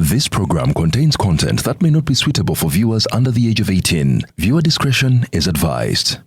This program contains content that may not be suitable for viewers under the age of 18. Viewer discretion is advised.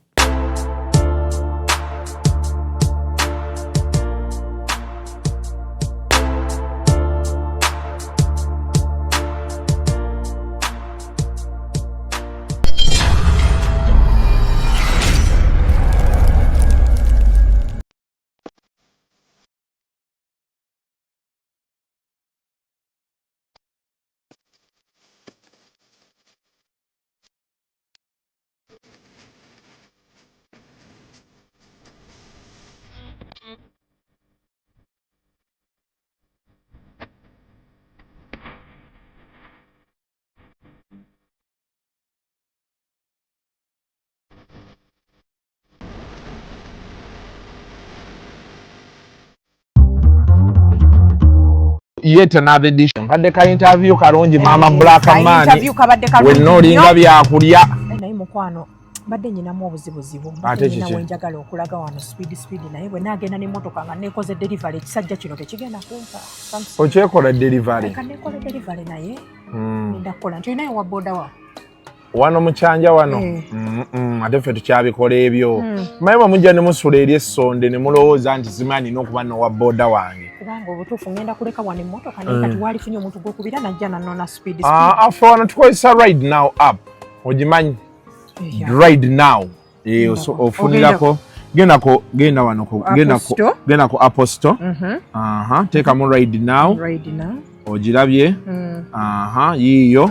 Yet another edition. Kadeka interview karungi mama black man. Interview kabadde karungi. We no linga bya kulya. Naye mukwano badde nyinamu obuzibuzibu. Nyina wenjagala okulaga wano speed naye bwe nagenda n'emmotoka nga nekoze delivery ekisajja kino tekigenda kumpa. Okyekola delivery. Kannekola delivery naye. Ndakola nti naye wa boda wa. Wano mukyanja wano. Ate ffe tukyabikola ebyo. Mayima mujja ne musula eri essonde ne mulowooza nti zimanyi n'okuba n'owa boda wange. Kubanga obutuufu ngenda kuleka wano emmotoka naye kati walifunye omuntu gw'okubira najja nanona speed. Afe wano tukozesa ride now app. Ogimanyi? Ride now. Ofunirako. Genda wano genda ku Apple Store. Teekamu ride now. Ogirabye. Yiiyo.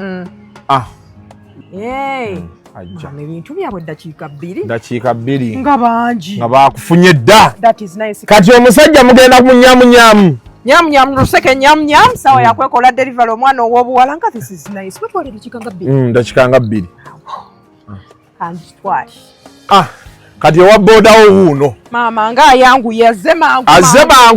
Ebintu byabwe dakiika 2 nga bangi nga bakufunye dda. That is nice. Kati omusajja mugenda ku nyamunyamu luseke nyamunyamu sawa yakwekola delivery omwana ow'obuwala nga this is nice. Batwale dakiika nga 2. Dakiika nga 2. Kati owa boda wo wuuno maama nga ayangu yazze mangu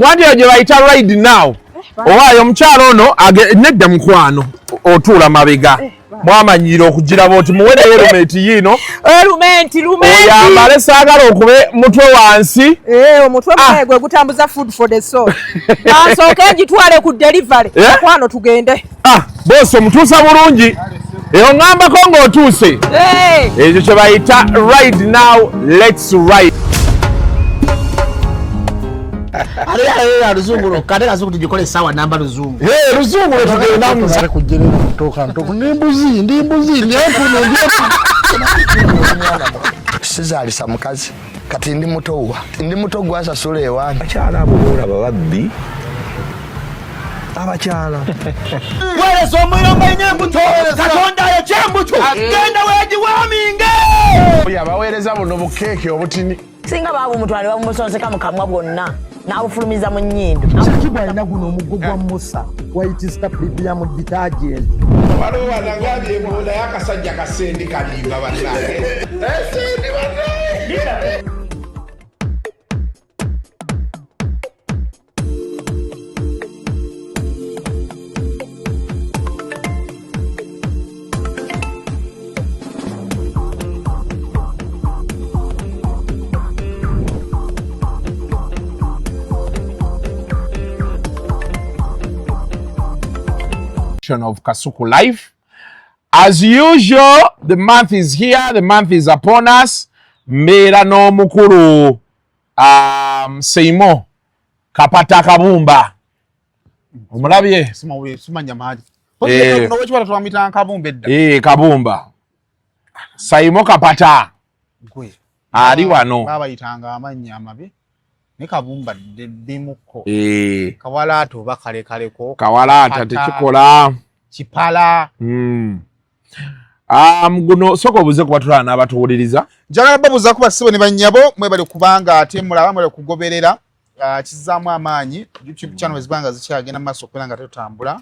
anti gye bayita ride now. Owaayo omukyalo ono nedda mukwano otuula mabega. Mwamanyira okugiraba oti muwereyo lumenti yino. Lumenti. Oyambale saagala okube mutwe wansi. Omutwe mwaye gwe gutambuza food for the soul. Nasooke gitwale ku delivery. Kwano tugende. Bosi omutuusa bulungi. Eyo ngambako ng'otuuse. Ekyo kye bayita ride now, let's ride. Ruzungu kade kazuku tujikole sawa namba ruzungu. Ruzungu tugenda muza kujere kutoka ntoko ndi mbuzi sizali samukazi kati ndi muto gwasa sule ewange akyala abola bababbi abakyala wale somuyomba inyembuto katonda ya chembuto genda weji waminge yabaweereza buno bukeeke obutini singa babu mutwale bamusonseka mukamwa bwonna n'abufulumiza mu nnyindo. Sakibwa alina guno omuggo gwa Musa wayitista premium detergent. Waliwo wanagambye ebola y'akasajja kasendi kalimba bannange. Sendi bannange. Of Kasuku Life. As usual, the month is here, the month is upon us. Mera no mukuru Saymore kapata kabumba. Omulabye? Simanya maji. Nowe chwala twamita kabumba edda. Kabumba. Saymore kapata. Gwe. Ali wano. Baba yitanga amanya amabi. Ne kabumba dimuko. Kawalato bakalekaleko. Kawalata tekikola. Chipala. Guno soko obuze kubatula n'abatuwuliriza. Njagala babuza kuba sibo ne bannyabo mwebale kubanga ate mulaba mwebale kugoberera kizaamu amaanyi YouTube channel ezibanga zikyagenda maaso okubera nga tetutambula.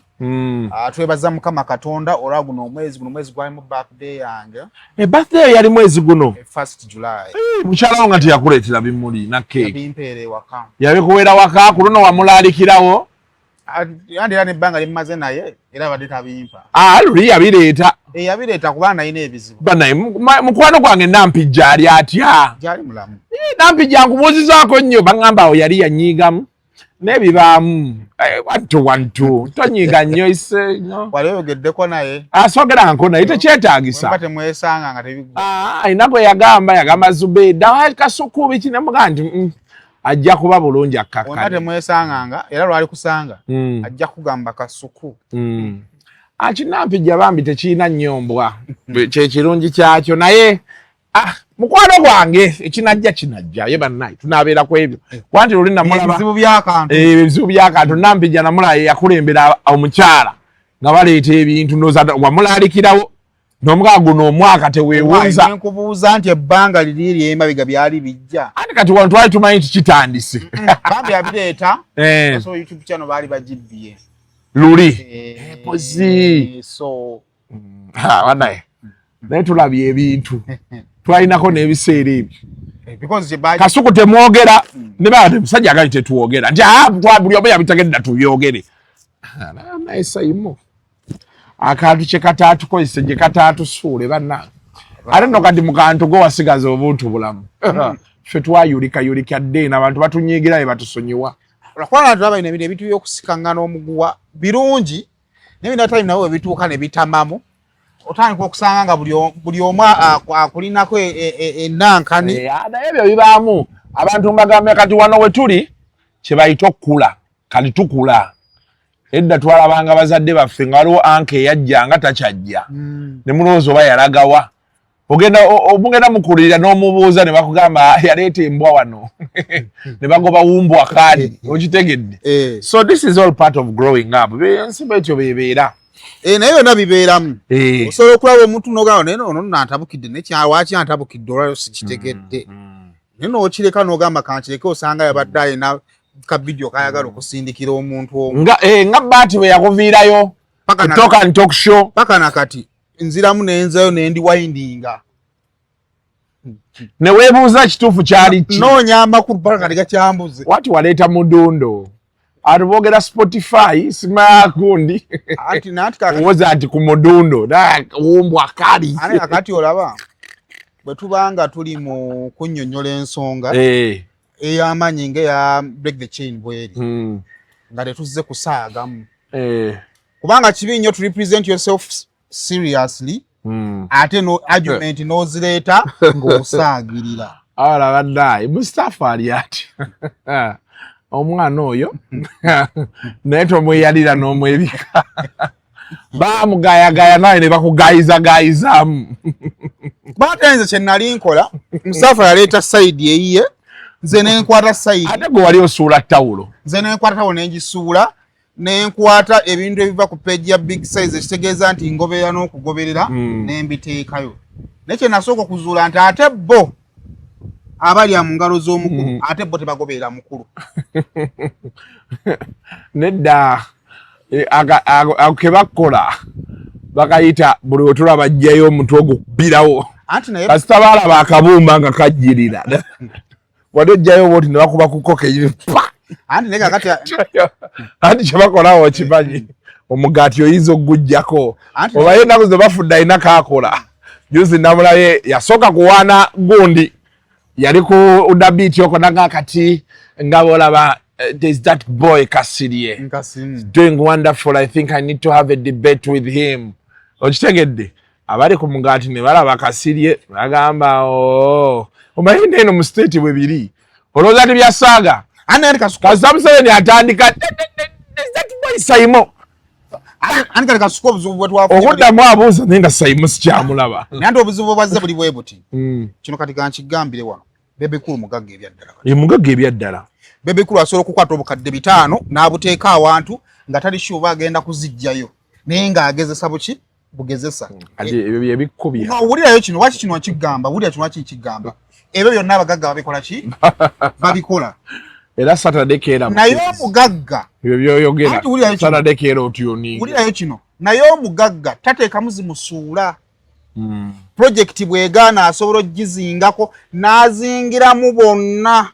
Twebaza Mukama Katonda olwa guno omwezi gwali mu birthday yange. Birthday yali mwezi guno. 1st July. Mukyala nga tiyakuleetera bimuli na cake. Bimpeere waka. Yabikuweera waka ku luno wamulaalikirawo. Andi era nebbanga limaze naye era badde tabimpa. Luli yabireeta. Yabireeta kuba nayina ebizibu. Banaye mukwano gwange Nampijja ali atya. Gyali mulamu. Nampijja nkubuuzizaako nnyo baŋŋamba awo yali yanyiigamu. Nebibaamu wantu tonyiga nnyo ise no wali ogeddeko naye asogera nkona ite kyetaagisa mbate mwesanga nga tebigwa inako yagamba Zubeda kasukubi kinemuga nti ajja kuba bulungi akkakale mbate mwesanga era lwali kusanga ajja kugamba kasuku akinampijja bambi tekiina nyombwa kye kirungi kyakyo naye mukwano gwange kinajja ye bannaye tunaabeera ku ebyo kwanti luli namulaba ebizibu by'akantu nampijja namulaba yakulembera omukyala nga baleeta ebintu noza wamulaalikirawo n'omugaa guno omwaka teweewunza nkubuuza nti ebbanga liri ly'emabega byali bijja ate kati wano twali tumanyi nti kitandise bambi yabireeta so YouTube channel baali bagibbye luli pozi bannaye naye tulabye ebintu twalinako n'ebiseera ebyo kasuku temwogera ne baate musajja agali tetuwogera nti buli omu yabitegedda tubyogere naye Saymore akantu kye kataatukozese gye kataatusuule bannange ate nno kati mu kantu go wasigaza obuntu bulamu ffe twayulikayulika ddeena abantu batunyiigira bye batusonyiwa olwakubanga tulaba bino ebintu by'okusikangana omuguwa birungi naye binatali nabo bebituuka ne bitamamu otandika okusanga nga buli omu akulinako ennankani naye ebyo bibaamu abantu mbagambe kati wano we tuli kye bayita okukula kati tukula edda twalabanga bazadde baffe nga waliwo anke eyajja nga takyajja ne mulowooza oba yalagawa omugenda mukulirira n'omubuuza ne bakugamba yaleeta embwa wano ne bagoba wumbwa kaali okitegedde so this is all part of growing up ensiba ekyo bebeera naye byonna bibeeramu osobola okulaba omuntu n'ogamba naye ono nantabukidde nekyawaki antabukidde olwaliro sikitegedde naye n'okireka n'ogamba kankireke osanga yabadde alina ka vidiyo kayagala okusindikira omuntu omu nga baati bwe yakuviirayo kutoka ntalk show paka nakati nziramu nenzayo nendi windinga ne weebuuza kituufu kyali ki noonya amakulu paka kati gakyambuze wati waleeta mudundo ati boogera Spotify simakundi owoza ati ku mudundo wumbwa kali ane akati olaba bwe tubanga tuli mu kunnyonnyola ensonga ey'amaanyi ng'eya break the chain bweri nga tetuzze kusaagamu kubanga kibi nnyo to represent yourself seriously ate no argument n'ozireeta ng'osaagirira alabaddayi Mustafa ali ati omwana oyo naye tomweyalira n'omwebika bamugayagaya naye ne bakugayizagayizaamu batenze kye nali nkola Mustafa yaleeta sayidi eyiye nze nenkwata sayidi ate gwe wali osuula tawulo nze nenkwata tawulo nengisula nenkwata ebintu ebiva ku peji ya big size ekitegeeza nti ngoberera n'okugoberera nembiteekayo naye kye nasooka okuzuula nti ate bo abalya mu ngalo z'omukulu ate bo tebagoberera mukulu nedda ke bakola bakayita buli wetula bajjayo omutwe ogukubirawo kasita baalaba akabumba nga kajjirira wali ojjayo oba oti ne bakuba kukoka anti kyebakolawo okimanyi omugaati oyinza okugujjako oba ye ennaku ze bafudde alina kaakola juzi namulaye yasooka kuwaana gundi yali ku dabiiti okonaga kati nga bolaba there's that boy Kasirye doing wonderful. I think I need to have a debate with him. Okitegedde abali ku mugaati ne balaba Kasirye bagamba omanyi neno mu state bwe biri olowooza ti byasaaga kasamuseveni atandika that boy Saymore okuddamu abuuza naye nga Saymore sikyamulaba naye nti obuzibu bwazze buli bwe buti kino kati kankigambire wano bebekulu mugagga ebyaddala mugagga ebyaddala bebekulu asobola okukwata obukadde 5 n'abuteeka awantu nga tali shuba agenda kuzijjayo naye ng'agezesa buki bugezesa ebyo byebikubya owulirayo kino waki kino wakigamba wulira kino waki kigamba ebyo byonna abagagga babikola ki babikola era Saturday keera naye omugagga ebyo byoyogera Saturday keera otyoni wulirayo kino naye omugagga tateekamu zimusuula projekiti bwegaana asobola okugizingako n'azingiramu bonna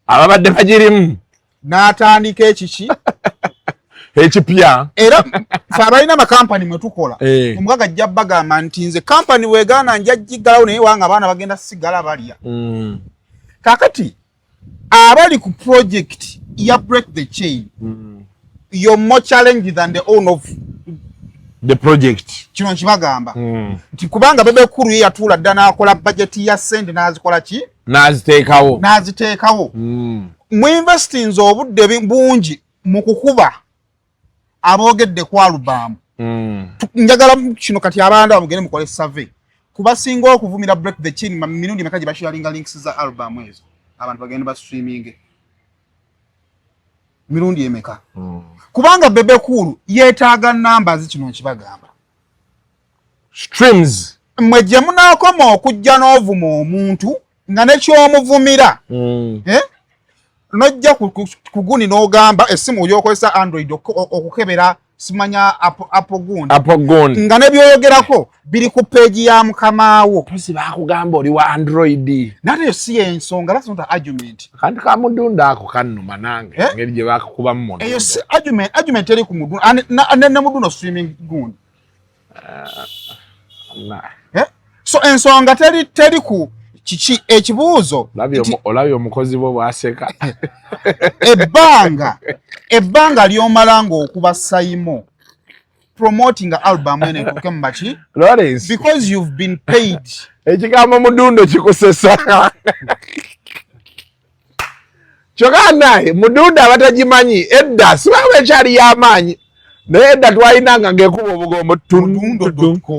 ababadde bagirimu n'atandika ekiki ekipya era fe abalina amakampani mwe tukola omugagga ajja bagamba nti nze kampani bwegaana nja giggalawo naye wanga abaana bagenda sigala balya kakati abali ku projekiti you break the chain. You're more challenged than the owner of the project. Kino kibagamba. Nti kubanga bebe kuru ye yatula ddana akola budget ya send n'azikola ki? N'aziteekawo. Mu investings obudde bungi mu kukuba aboogedde ku album. Njagala kino kati abanda mugende mukole survey. Kuba singa okuvumira break the chain mirundi mekaji basharinga links za album ezo. Abantu bagende ba streaming. Mirundi emeka. Kubanga bebe kuru yeetaaga numbers kino kibagamba. Streams. Mweje munaakoma okujja n'ovuma omuntu nga nekyomuvumira. Nojja kuguni n'ogamba essimu y'okozesa Android okukebera simanya Apple gundi. Nga nebyoyogerako biri ku page ya mukamaawo. Posi bakugamba oli wa Android. Nate si ensonga, that's not an argument. Kandi ka mudunda ako kannuma nange. Ngeri gye bakakuba mu mudundo. Eyo si argument eri ku mudunda. Ne mudundo streaming gundi. So ensonga teri ku kiki ekibuuzo. Olabye omukozi bo bwaseka. Ebbanga ly'omalanga okuba Saymore promoting album ene tukembachi Lawrence, because you've been paid. Ekigambo mudundo kikusesa. Chogana mudundo abatagimanyi edda sibawe kyali yamanyi. Nedda twayinanga ngekuba obugombo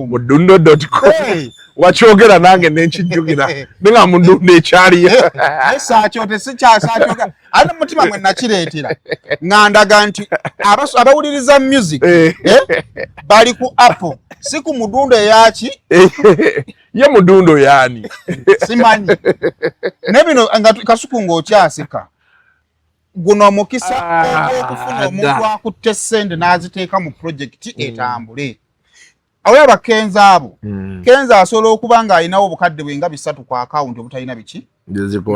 mudundo.com. Wachogera nange nenkijugira ninga mudundo ekyali esa kyote sikyasa kyoga ana mutima mwe nakireetera ngandaga nti abawuliriza music bali ku Apple si ku mudundo yaki ye mudundo yani simanyi nebino kasuku ng'okyasika guno mukisa okufuna omuntu akutte sente n'aziteeka mu project etambule. Aweba Kenza abo. Kenza asobola okuba nga alinawo obukadde bwenga 3 ku account obutalina biki.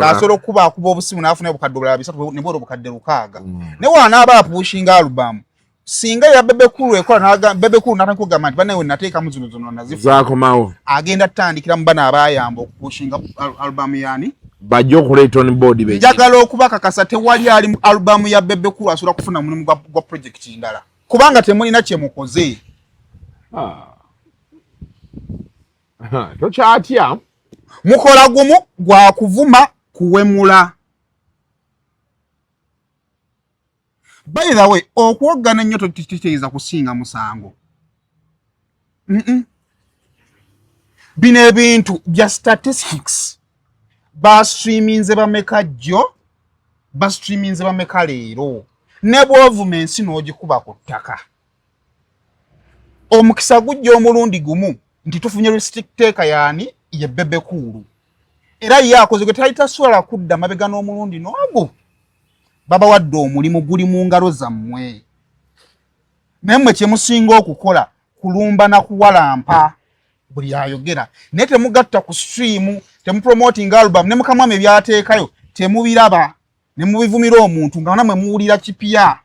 Asobola okuba akuba obusimu n'afuna obukadde bulala 3 ne bwo obukadde 6. Ne wanaaba apushinga album. Singa ya bebe kulu ekola n'aga bebe kulu n'atakugamba nti banawe nateeka mu zino nazifu. Zakomawo. Agenda tandikira mu bana abayamba okupushinga album yani. Bajjo kuleeta on board be. Njagala okuba kakasa tewali ali album ya bebe kulu asobola kufuna mulimu gwa project ndala. Kubanga temulina kye mukoze. Tokyatya mukola gumu gwa kuvuma kuwemula. By the way, okwogana nnyo tokitegeeza kusinga musango. Bino ebintu bya statistics ba streaminze bameka jjo ba streaminze bameka leero ne bw'ovumensi n'ogikuba ku ttaka. Omukisa gujja omulundi gumu nti tufunye restrict taker yani ye bebe kulu. Era yakoze gwe tayita swala kudda mabega n'omulundi n'ogwo. Baba wadde omulimu guli mu ngalo zammwe. Naye kye musinga okukola kulumba na kuwalampa buli ayogera. Naye temugatta ku stream, temupromoting album, ne mukamwame byateekayo, temubiraba, ne mubivumira omuntu nga namwe muwulira kipya.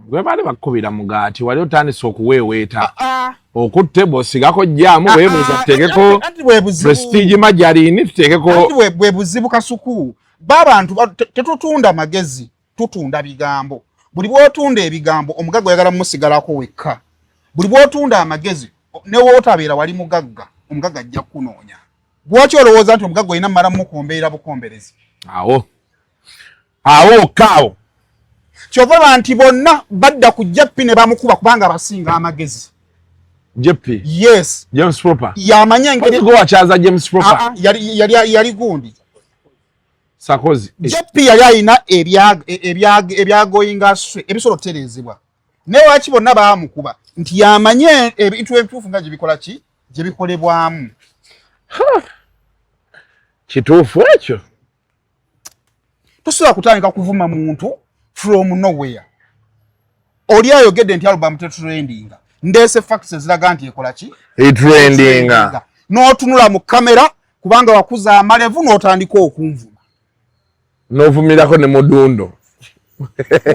Gwe bali bakubira mugaati wali otandise okuweeweeta. Okutte bosigako jjaamu weebuuza tuteekeko Prestige majalini tuteekeko. Bwe buzibu kasuku. Babantu tetutunda magezi, tutunda bigambo. Buli bw'otunda ebigambo omugagga oyagala musigalako wekka. Buli bw'otunda amagezi ne wootabeera wali mugagga, omugagga ajja kunoonya. Lwaki olowooza nti omugagga olina mmala mukombeera bukomberezi? Awo kaawo. Kyova nti bonna badda ku Jeppi ne bamukuba kubanga abasinga amagezi. Jeppi? Yes. James Proper? Yamanya engeri go achaza James Proper. Yali gundi. Sakozi. Jeppi yali alina ebyagoyinga swe ebisolo terezebwa. Ne waki bonna baamukuba nti yamanye ebintu ebituufu nga gye bikola ki gye bikolebwamu. Kituufu ekyo. Tosobola kutandika kuvuma muntu from nowhere. Oli ayogedde nti album tetrendinga. Ndese facts eziraga nti ekola ki? Trendinga. N'otunula mu kamera kubanga wakuza amalevu n'otandika okunvuma. N'ovumirako ne mudundo.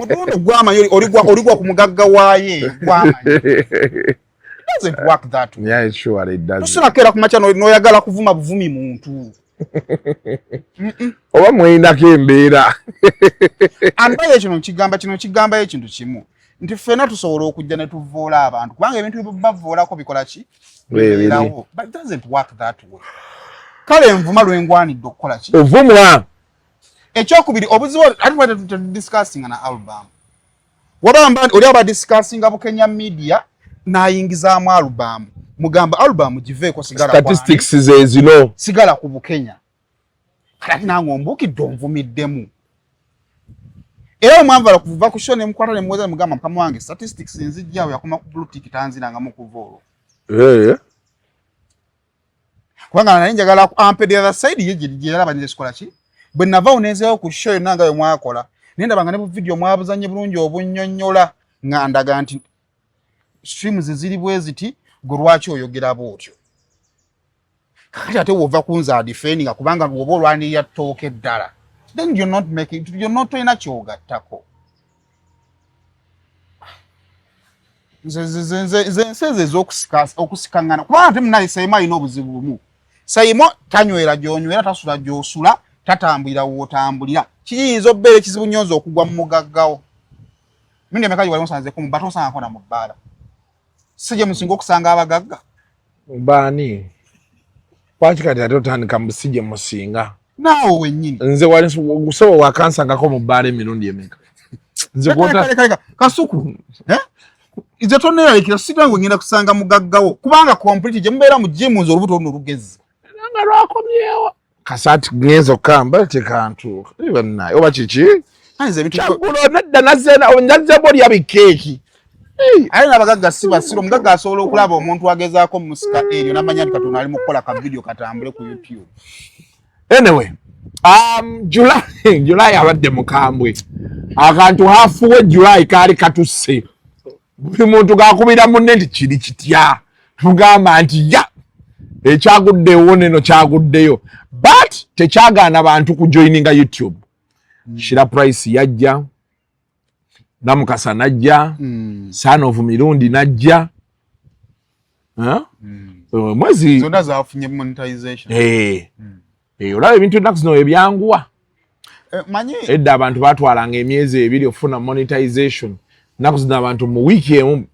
Mudundo gwamanyi oligwa ku mugagga waaye gwamanyi. It doesn't work that way. Yeah, sure it does. Tusina kera ku macha n'oyagala kuvuma buvumi muntu. oba mwinako embeera anbaye kino kigamba ekintu kimu nti ffena tusobola okujja ne tuvoola abantu kubanga ebintu bibavoolako bikola ki bibeerawo but it doesn't work that way kale envuma lwengwanidde okukola ki ovumwa ekyokubiri obuzibu ati discussing na album wabamba oli aba discussing Bukenya media nayingizaamu album mugamba album giveeko sigala statistics ze zino sigala ku Bukenya kati nange ombukidde onvumiddemu era omwanvala kuva ku show ne mukwata ne muweza mugamba mukama wange statistics nzijjawo yakoma ku blue tick tanzira mu kuvoolo kubanga nali njagala ku ampe the other side ye giraba nje sikola ki bwe nava onezeewo ku show nanga yo mwakola nendabanga ne mu video mwabuzanye bulungi obunnyonnyola ngandaga nti streams ziri bweziti gulwaki oyogera bwotyo kati ate wova kunza defending kubanga bwoba olwanirira ttooke eddala then you're not tolina kyogattako nze ez'okusikangana kubanga ate munaye Saymore alina obuzibu bumu Saymore tanywera gyonywera tasula gyosula tatambulira wootambulira kiyinza obbeera ekizibu nnyonza okugwa mu mugaggawo mindi emeka wali musanzeeko mu bbaala tosangako na mu bbaala si gye musinga okusanga abagagga baani kwaki kati ate otandika musije musinga naawe wennyini nze gusobo wakansangako mu bbaala emirundi emeka nze kasuku nze tonneeraliikira sitange ngenda kusanga mugaggawo kubanga complete gye mubeera mu jimu nze olubuto luno olugezi nga lwakomyewo kasati ngenza okukamba tekantuuka ibannaye oba kiki kyagulo nedda nazzebo lya bikeeki aye n'abagagga si basiro omugagga asobola okulaba omuntu agezaako mu musika eryo n'amanya nti katonda ali mu kukola ka video katambule ku YouTube. Anyway, July abadde mukambwe akantu hafuwe July kaali katusse buli muntu gakubira munne nti kiri kitya tugamba nti ya ekyaguddewo neno kyaguddeyo but tekyagaana bantu kujoininga YouTube. Shira Price yajja, Namukasa najja, Son of Mirundi najja. Mwezi zonna zaafunye monetization. Olaba ebintu ennaku zino ebyanguwa. Manyi edda abantu batwalanga emyezi ebiri okufuna monetization. Ennaku zino abantu mu wiiki emu.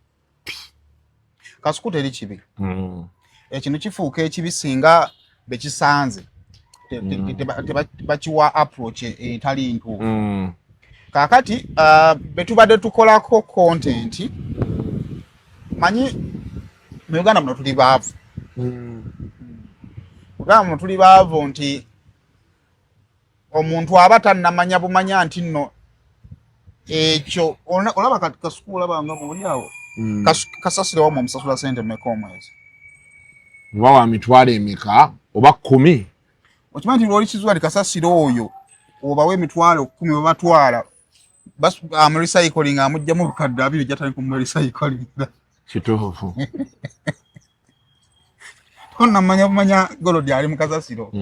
Kasuku teri kibi. Ekintu kifuuka ekibi singa bekisanze. Tebakiwa approach etali ntuufu. Kakati betubadde tukolako content manyi mu Uganda muno tuli baavu. Uganda tuli baavu nti omuntu aba tannamanya bumanya nti nno ekyo olaba Kasuku olaba nga muli awo kasasira wa omusasula sente mmeka omwezi oba wa mitwalo emeka oba 10. Okimanyi nti lwoli kizuwa kasasira oyo obawe emitwalo 10 babatwala recycling amugjamu bukadde 2 jatani ku recycling kituufu. Manya golodi ali mu kasasiro.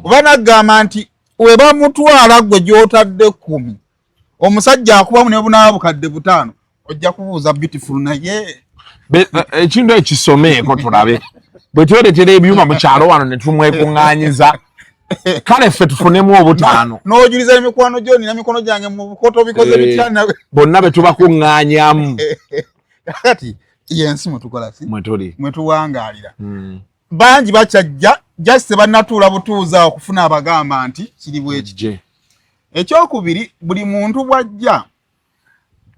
Oba nagamba nti weba mutwala gwe gyotadde 10 omusajja akubamu ne bunaba bukadde 5 ojja kubuuza beautiful naye ekintu ekisomeeko tulabe bwe tweretera ebyuma mu kyalo wano ne tumwekuŋŋaanyiza kale ffe tufunemu 5 n'ojuliza emikwano gyo nina mikono gyange mu bukoto bikoze bityana bonna be tubakuŋŋaanyamu kati yensi mutukola si mwetuwangaalira bangi bakyajja just bannatuula butuuza okufuna abagamba nti kiri bwekije. Ekyokubiri buli muntu bwajja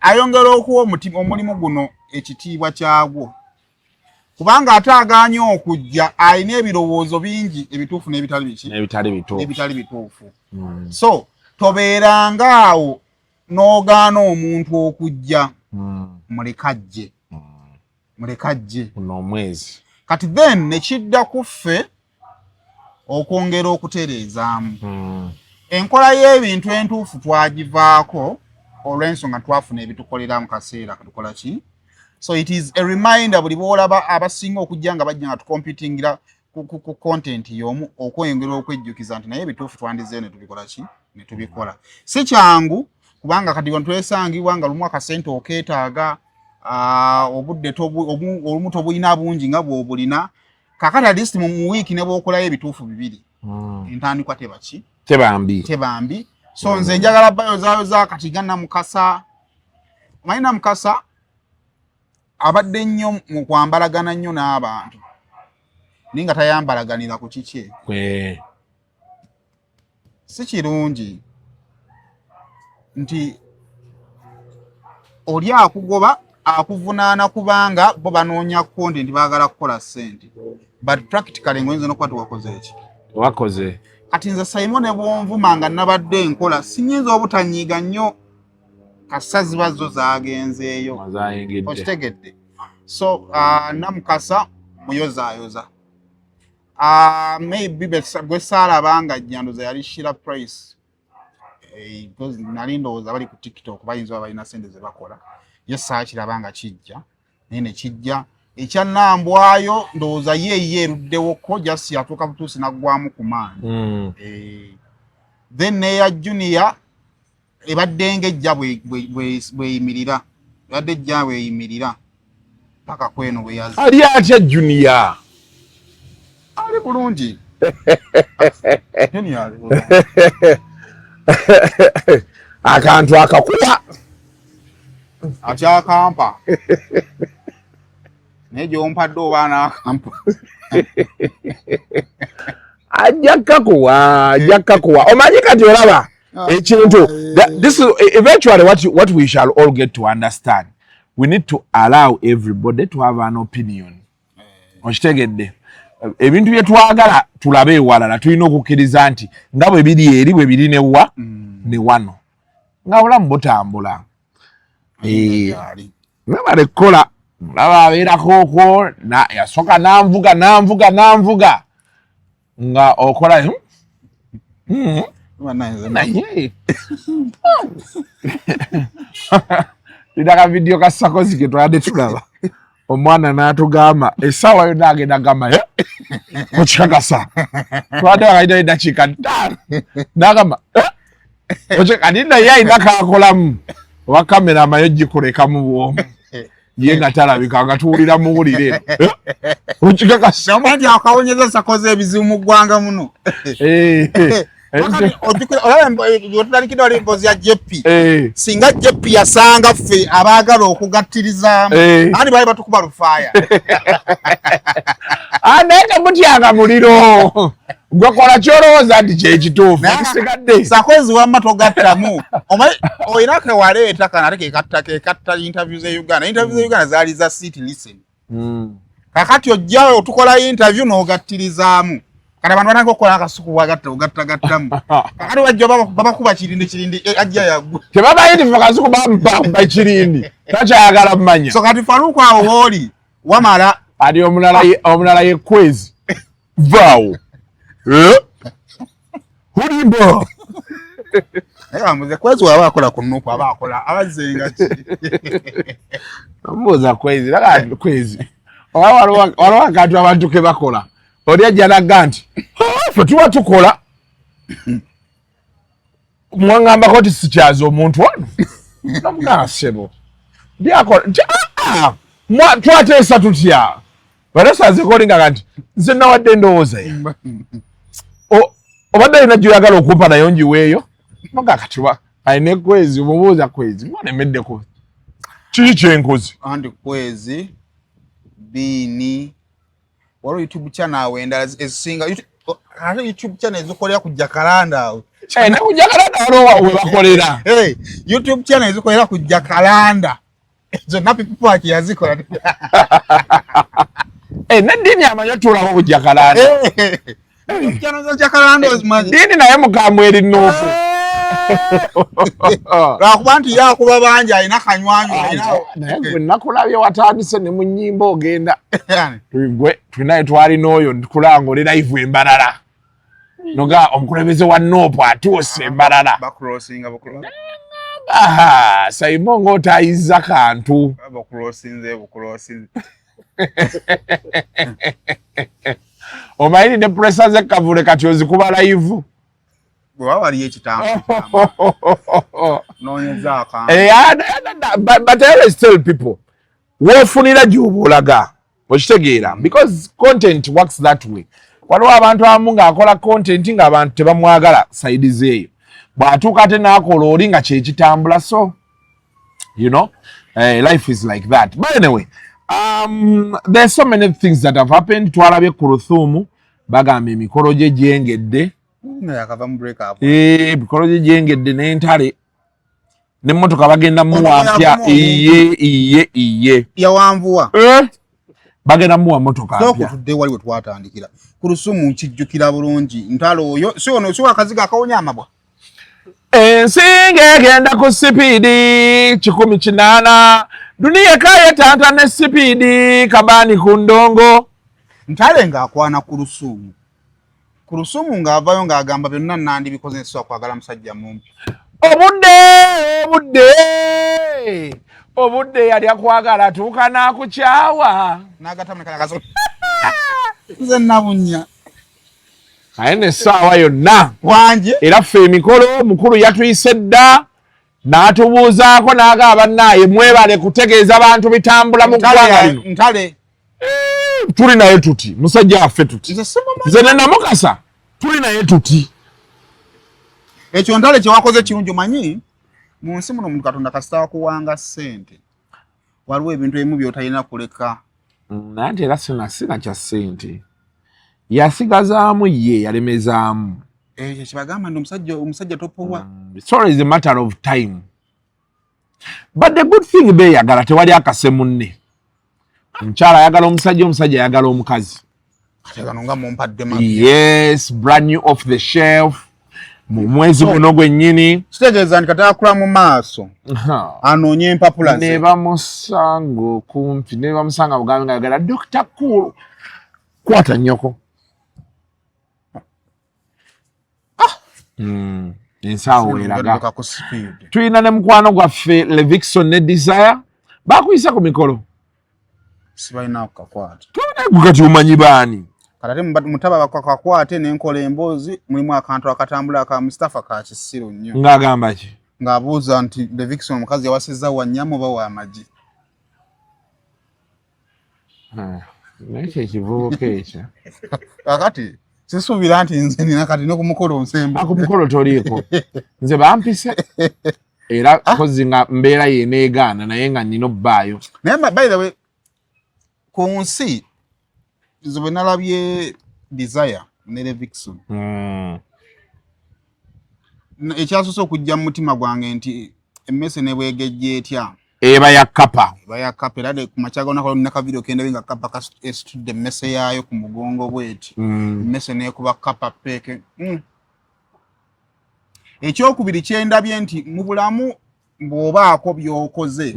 ayongera okuwa omulimu guno ekitiibwa kyagwo kubanga ate agaanye okujja alina ebirowoozo bingi ebituufu n'ebitali bituufu. So tobeerangaawo n'ogaana omuntu okujja mulekajje omwezi kati then nekidda ku ffe okwongera okutereezaamu enkola y'ebintu entuufu twagivaako olw'ensonga twafuna ebitukolera mu kaseera katukola ki. So it is a reminder buli boolaba abasinga okujja nga bajja nga tukompitingira ku content y'omu okwongera okwejjukiza nti naye ebituufu twandizeeyo ne tubikola ki ne tubikola. Si kyangu kubanga kati wano twesangibwa nga lumu akasente okeetaaga obudde olumu tobulina bungi nga bw'obulina kakati at least mu wiiki ne bw'okolayo ebituufu 2 entandikwa tebaki tebambi so nze njagala bayo zaayo za katigana Mukasa Maina Mukasa abadde nnyo mu kwambalagana nnyo n'abantu ninga tayambalaganira ku kiki si kirungi nti oli akugoba akuvunaana kubanga bo banoonya content baagala kukola ssente but practically ngoyinza n'okuba wakoze kati nze Saymore ne bwonvuma nga nabadde nkola sinyinza obutanyiiga nnyo kasazi bazo zaagenzeeyo okitegedde so Namukasa muyozaayoza maybe gwe saalabanga jjanduza yali shira price because nali ndowooza bali ku TikTok bayinza balina sente ze bakola ye saakirabanga kijja naye ne kijja ekyannambwayo ndowooza ye eruddewoko just yatuuka butuusi naggwamu ku maanyi then neya junior ebadde ng'ejja bweyimirira ebadde ejja bweyimirira paka kweno bwe yazi ali atya junior ali bulungi akantu akakuba akyakampa naye gyompadde oba n'akampa ajja kakuwa omanyi kati olaba ekintu this is eventually what we shall all get to understand. We need to allow everybody to have an opinion. Okitegedde ebintu bye twagala tulabe ewalala tulina okukkiriza nti nga bwe biri eri bwe biri ne wano nga bulamu butambula nabale kukola mulaba abeerako okwo yasooka nanvuga nga okola naye ndaka video ka Sakozi ke twade tulaba omwana n'atugamba essaawa yonna agenda agamba okikakasa twade wakaita eddakiika ttaano n'agamba kati naye alina kaakolamu owa kamera amayo gikulekamu bwomu ye nga talabika nga tuwulira muwulire okikakasa nti akawonyeza Sakozi ebizibu mu ggwanga muno otulalikira wali emboozi ya JP singa JP yasanga ffe abaagala okugattirizamu ani baali batukuba lufaaya naye temutyanga muliro gwekola kyolowooza nti kyekituufu kisigadde Sakozi wamma togattamu olina kewaleeta kana ate kekatta interview ze Uganda. Interview ze Uganda zaali za city listen kakati ojjawe otukola interview n'ogattirizaamu kati abantu bananga okukola akasuku ogattagattamu kakati wajja babakuba kirindi ajja yaggwe tebabayitifu akasuku bampa kirindi takyayagala mmanya so kati Faruku awo wooli wamala ati omulala ye kwezi vaawo hulimbo amuze kwezi waba akola ku nupu aba akola abazenga ki namubuuza kwezi laka kwezi waliwo akantu abantu ke bakola oli ajja nagga nti ffe tuba tukola mwangambako nti sikyaza omuntu wano namugamba sebo byakola twateesa tutya balesazekolingaga nti nze nawadde endowooza ye obadde alina gyoyagala okumpa nayo njiweeyo maga katiwa alina ekwezi omubuuza kwezi mwana emeddeko kiki kyenkozi andi kwezi bini waliwo YouTube channel awo endala ezisinga ate YouTube channel ezikolera ku Jacaranda awo ne ku Jacaranda waliwo we bakolera YouTube channel ezikolera ku Jacaranda zonna people akiyazikola neddiini amanyi otuulako ku Jacaranda channel za Jacaranda ozimanyi ddiini naye mukambwe eri nuufu lwakuba nti yakuba bangi alina kanywanyi naye gwe nakulabye watandise ne mu nnyimba ogenda gwe tulinaye twalina oyo ndikulaba ng'oli live Embarara noga omukulembeze wa Nopo atuuse Embarara Saymore ng'otayizza kantu omanyi ne pressa z'ekavule kati ozikuba live waliyo ekitambo noonyeza akantu but I always tell people weefunira gy'oba olaga okitegeera because content works that way waliwo abantu abamu ng'akola content ng'abantu tebamwagala side zeeyo bw'atuuka ate n'akola oli nga kyekitambula so you know life is like that but anyway there's so many things that have happened twalabye ku Ruthumu bagamba emikolo gye gyengedde emikolo gye gyengedde n'entale n'emmotoka bagenda muwampya iye yawanvuwa bagenda muwa motoka mpya tudde wali we twatandikira ku Lusumu nkijjukira bulungi ntalo oyo si ono si wakaziga akawonya amabwa ensinga egenda ku sipiidi 108 dunia kaye tanta ne sipiidi kabani ku ndongo ntale ng'akwana ku Lusumu ng'avayo ng'agamba byonna nandi bikoze nsobola kwagala musajja mumpi obudde yali akwagala atuuka n'akukyawa n'agatamulekagaso nze nabunya aye n'essaawa yonna wanje era ffe emikolo mukulu yatuyise dda n'atubuuzaako n'agamba bannaaye mwebale kutegeeza bantu bitambula mu ggwanga lino ntale tuli naye tuti musajja waffe tuti nze ne namukasa tuli naye tuti ekyo ntale kyewakoze kirungi omanyi mu nsi muno omuntu Katonda kasita kuwanga ssente waliwo ebintu ebimu by'otalina kuleka nanti era sina kya ssente yasigazaamu ye yalemezaamu ekyo kyebagamba nti omusajja topowa it's always a matter of time but the good thing beeyagala tewali akase munne omukyala ayagala omusajja omusajja ayagala omukazi nga mumpadde yes brand new off the shelf mu mwezi guno gwennyini kitegeeza nti katakula mu maaso anoonye empapula ze ne bamusanga okumpi ne bamusanga bugambe nga yagala Dr. Cool kwata nnyoko ensaawo eraga tulina ne mukwano gwaffe Levikson ne Desire bakuyisa ku mikolo sibalina kukakwata kati omanyi baani kati mutaba bakakwate n'enkola emboozi mulimu akantu akatambula ka Mustafa ka kisiru nnyo ng'agamba ki ng'abuuza nti Levikson omukazi yawasizza wanyama oba w'amagi naye kyekivubuka ekyo kakati sisuubira nti nze nina kati n'okumukolo nsembu ku mukolo toliiko nze bampise era kozi nga mbeera yeneegaana naye nga nnina obbaayo naye by the way ku nsi nze bwe nalabye Desire ne Levikson ekyasoose okujja mu mutima gwange nti emmese ne bwegejja etya eba ya kapa era ku makya gonna nina kavidiyo kendabe nga kapa esitudde emmese yaayo ku mugongo bweti emmese neekuba kapa peeke ekyokubiri kyendabye nti mu bulamu bw'obaako by'okoze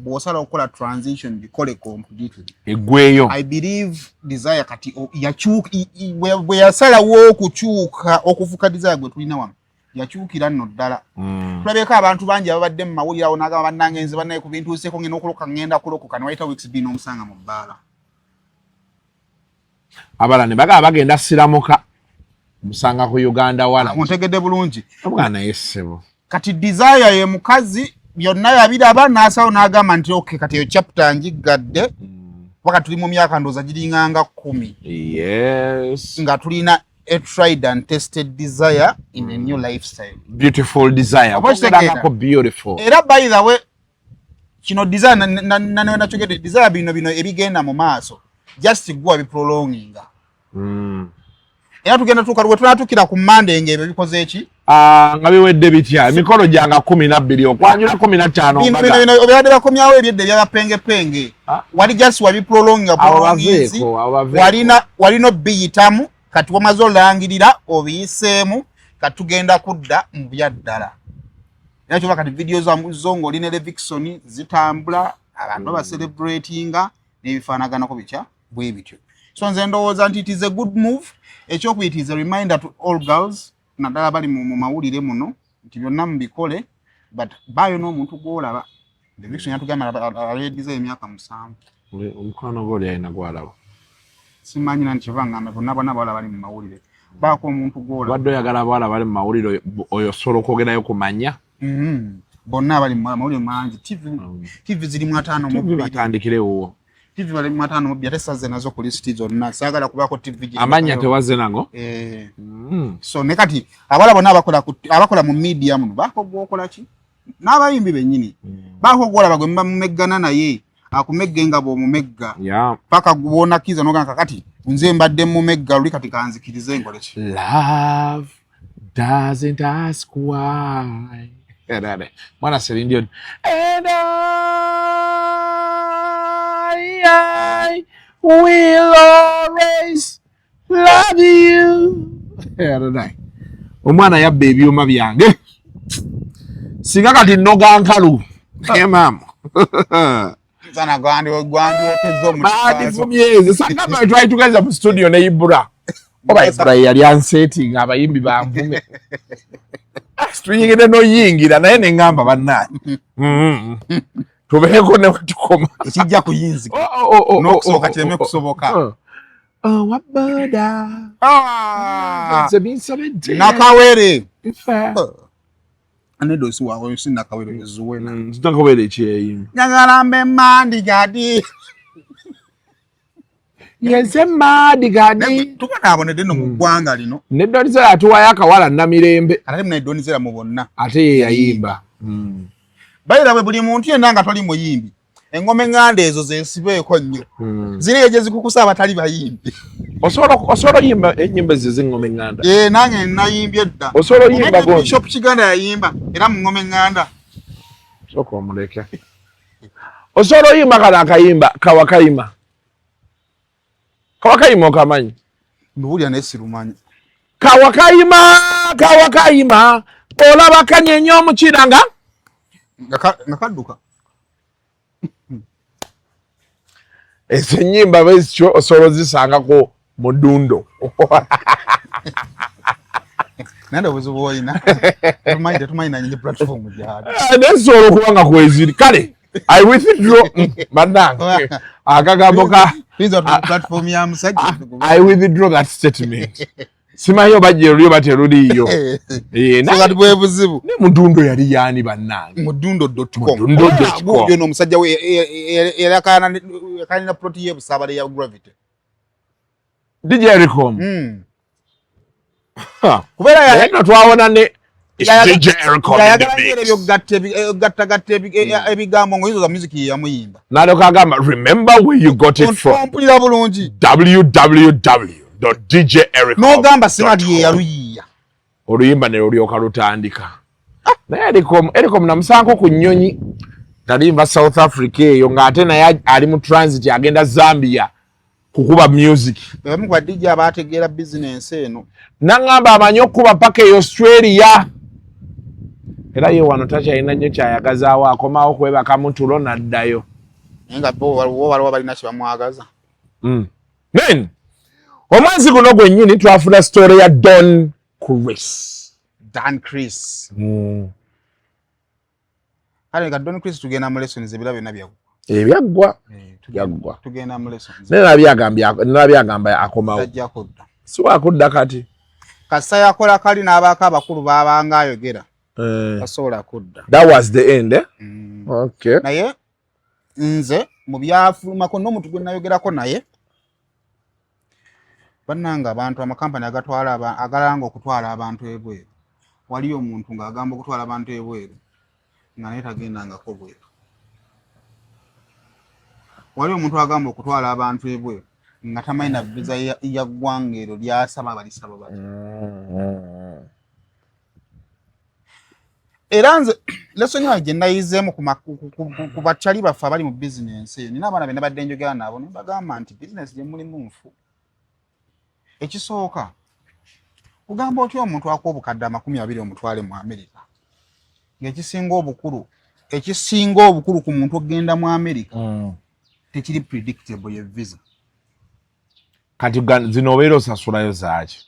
bw'osala okukola transition bikole completely eggweyo I believe Desire kati bwe yasalawo okukyuka okufuuka Desire gwe tulina wano yakyukira nno ddala tulabyeko abantu bangi ababadde mu mawulire awo n'agamba bannange nze bannaye ku bintu nseeko ngenda okuloka ngenda kulokoka ne wayita weeks bbiri n'omusanga mu bbaala abala ne bagaba bagenda siramuka musanga ku Uganda wala ontegedde bulungi omwana yessebo kati Desire ye mukazi byonna yabiraba n'asawo n'agamba nti okay kati eyo chapter njiggadde waka tuli mu myaka ndooza giringanga 10 yes nga tulina a tried and tested Desire in a new lifestyle beautiful Desire beautiful era by the way kino Desire nakyogedde Desire bino ebigenda mu maaso just gwa biprolonginga era tugenda tukaluwe tunatukira ku Monday ng'ebyo bikoze eki nga biwedde bitya emikolo gyanga 12 okwanjula 15 bino obadde bakomyawo ebyedde byabapengepenge wali just wabiprolonginga prolonginzi walina biyitamu kati wamaze olangirira obiyiseemu kati tugenda kudda mu byaddala era kyoba kati video zo ng'olina Levikson zitambula abantu baselebratinga n'ebifaanaganako bitya bwe bityo so nze ndowooza nti it is a good move ekyokuba it is a reminder to all girls naddala bali mu mawulire muno nti byonna mubikole but baayo n'omuntu gw'olaba Levikson yatugamba alediza emyaka 7 omukwano gw'oli alina gwalaba simanyi nani kyeva ngamba bonna bawala bali mu mawulire baako omuntu gw'olaba badde oyagala abawala bali mu mawulire oyo osobola okwogerayo kumanya bonna bali mu mawulire mangi TV ziri mu 5 mu batandikirewo TV wale matano mubya tesaze nazo ku list zonna sagala kubako TV amanya tewaze nango so nekati abala bona abakola mu media muno bako gwokola ki n'abayimbi bennyini bako gola bagwe mmeggana naye akumeggenga bo mumegga paka gubona kiza noga kati nze mbadde mumegga luli kati kanzikirize engole ki love doesn't ask why mwana Celine and I will always love you. Omwana yabba ebyuma byange singa kati noga nkalu mama sana gwandi otezo mu myezi sanga try together mu studio ne Ibra oba Ibra yali ansetting abayimbi banvume tuyingire no yingira naye ne ngamba bannaye tubeeko ne tukoma ekijja kuyinzika n'okusoboka kireme kusoboka wabada nze binsabedde nakawere anedosi wawe sinakawere zuwena nakawere ekyeyi njagala mbe mandigadi yense mandigadi tukanabonedde no mu ggwanga lino nedonizera atuwayo akawala Namirembe ate munedonizera mu bonna ate ye yayimba bayira bwe buli muntu yenna nga toli muyimbi engoma enganda ezo zensibeeko nnyo ziri eje zikukusa abatali bayimbi osobola yimba ennyimba ezo z'engoma enganda nange nayimbye dda osobola yimba go Bishop Kiganda yayimba era mu ngoma enganda soka omuleke osobola yimba kala akayimba kawakayima okamanyi nduwulya naye sirumanyi kawakayima olaba kanyenye omukira nga kadduka ezo ennyimba bezityo osobola zisangako mu ddundo nanda obuzibu olina tumanyi nanyini platform gyali nesobola okuba nga kweziri kale I withdraw bannange akagambo ka platform ya musajja I withdraw that statement simanyi oba lyo bateruliyo kati bwe buzibu ne mudundo yali yani bannange mudundo.com yo n'omusajja we era kana proti ye busabale ya gravity DJ Recom kubera ya twawona ne DJ Recom gatta ebigambo ngo izo za music ya muyimba nalo kagamba remember where you got it from mpulira bulungi www.djericom no gamba sinadi yaluyiya oluyimba ne olyoka lutandika naye Ericom namusanko ku nnyonyi talimba South Africa eyo ng'ate naye ali mu transit agenda Zambia kukuba music bamu kwa DJ abategeera business eno nangamba amanyi okuba paka e Australia era ye wano takyalina nnyo kyayagazaawo akomawo kwebaka mutulo naddayo nga bo waliwo balina kyebamwagaza then omwezi guno gwennyini twafuna story ya Dan Chris kale nga Don Chris tugenda mu lessons ebira byonna byaggwa tugenda mu lessons nabyagamba akomawo tajja kudda siwakudda kati kasa yakola kali n'abaako abakulu babanga ayogera asobola kudda that was the end okay naye nze mu byafulumako n'omuntu gwe nayogerako naye bannanga abantu amakampani agalanga okutwala abantu ebweru waliyo omuntu ng'agamba okutwala abantu ebweru nga naye tagendangako bweru waliyo omuntu agamba okutwala abantu ebweru nga tamanyi na visa ya ggwanga eryo lyasaba balisaba bati era nze lesoni yange gye nayizeemu ku bakyali baffe abali mu bizinensi eyo nina abaana be nabadde njogera nabo ne bagamba nti bizinensi gye mulimu nfu ekisooka kugamba otya omuntu akuwa obukadde 20 omutwale mu Amerika ng'ekisinga obukulu ku muntu ogenda mu Amerika tekiri predictable ye visa kati zino obeera osasulayo zaaki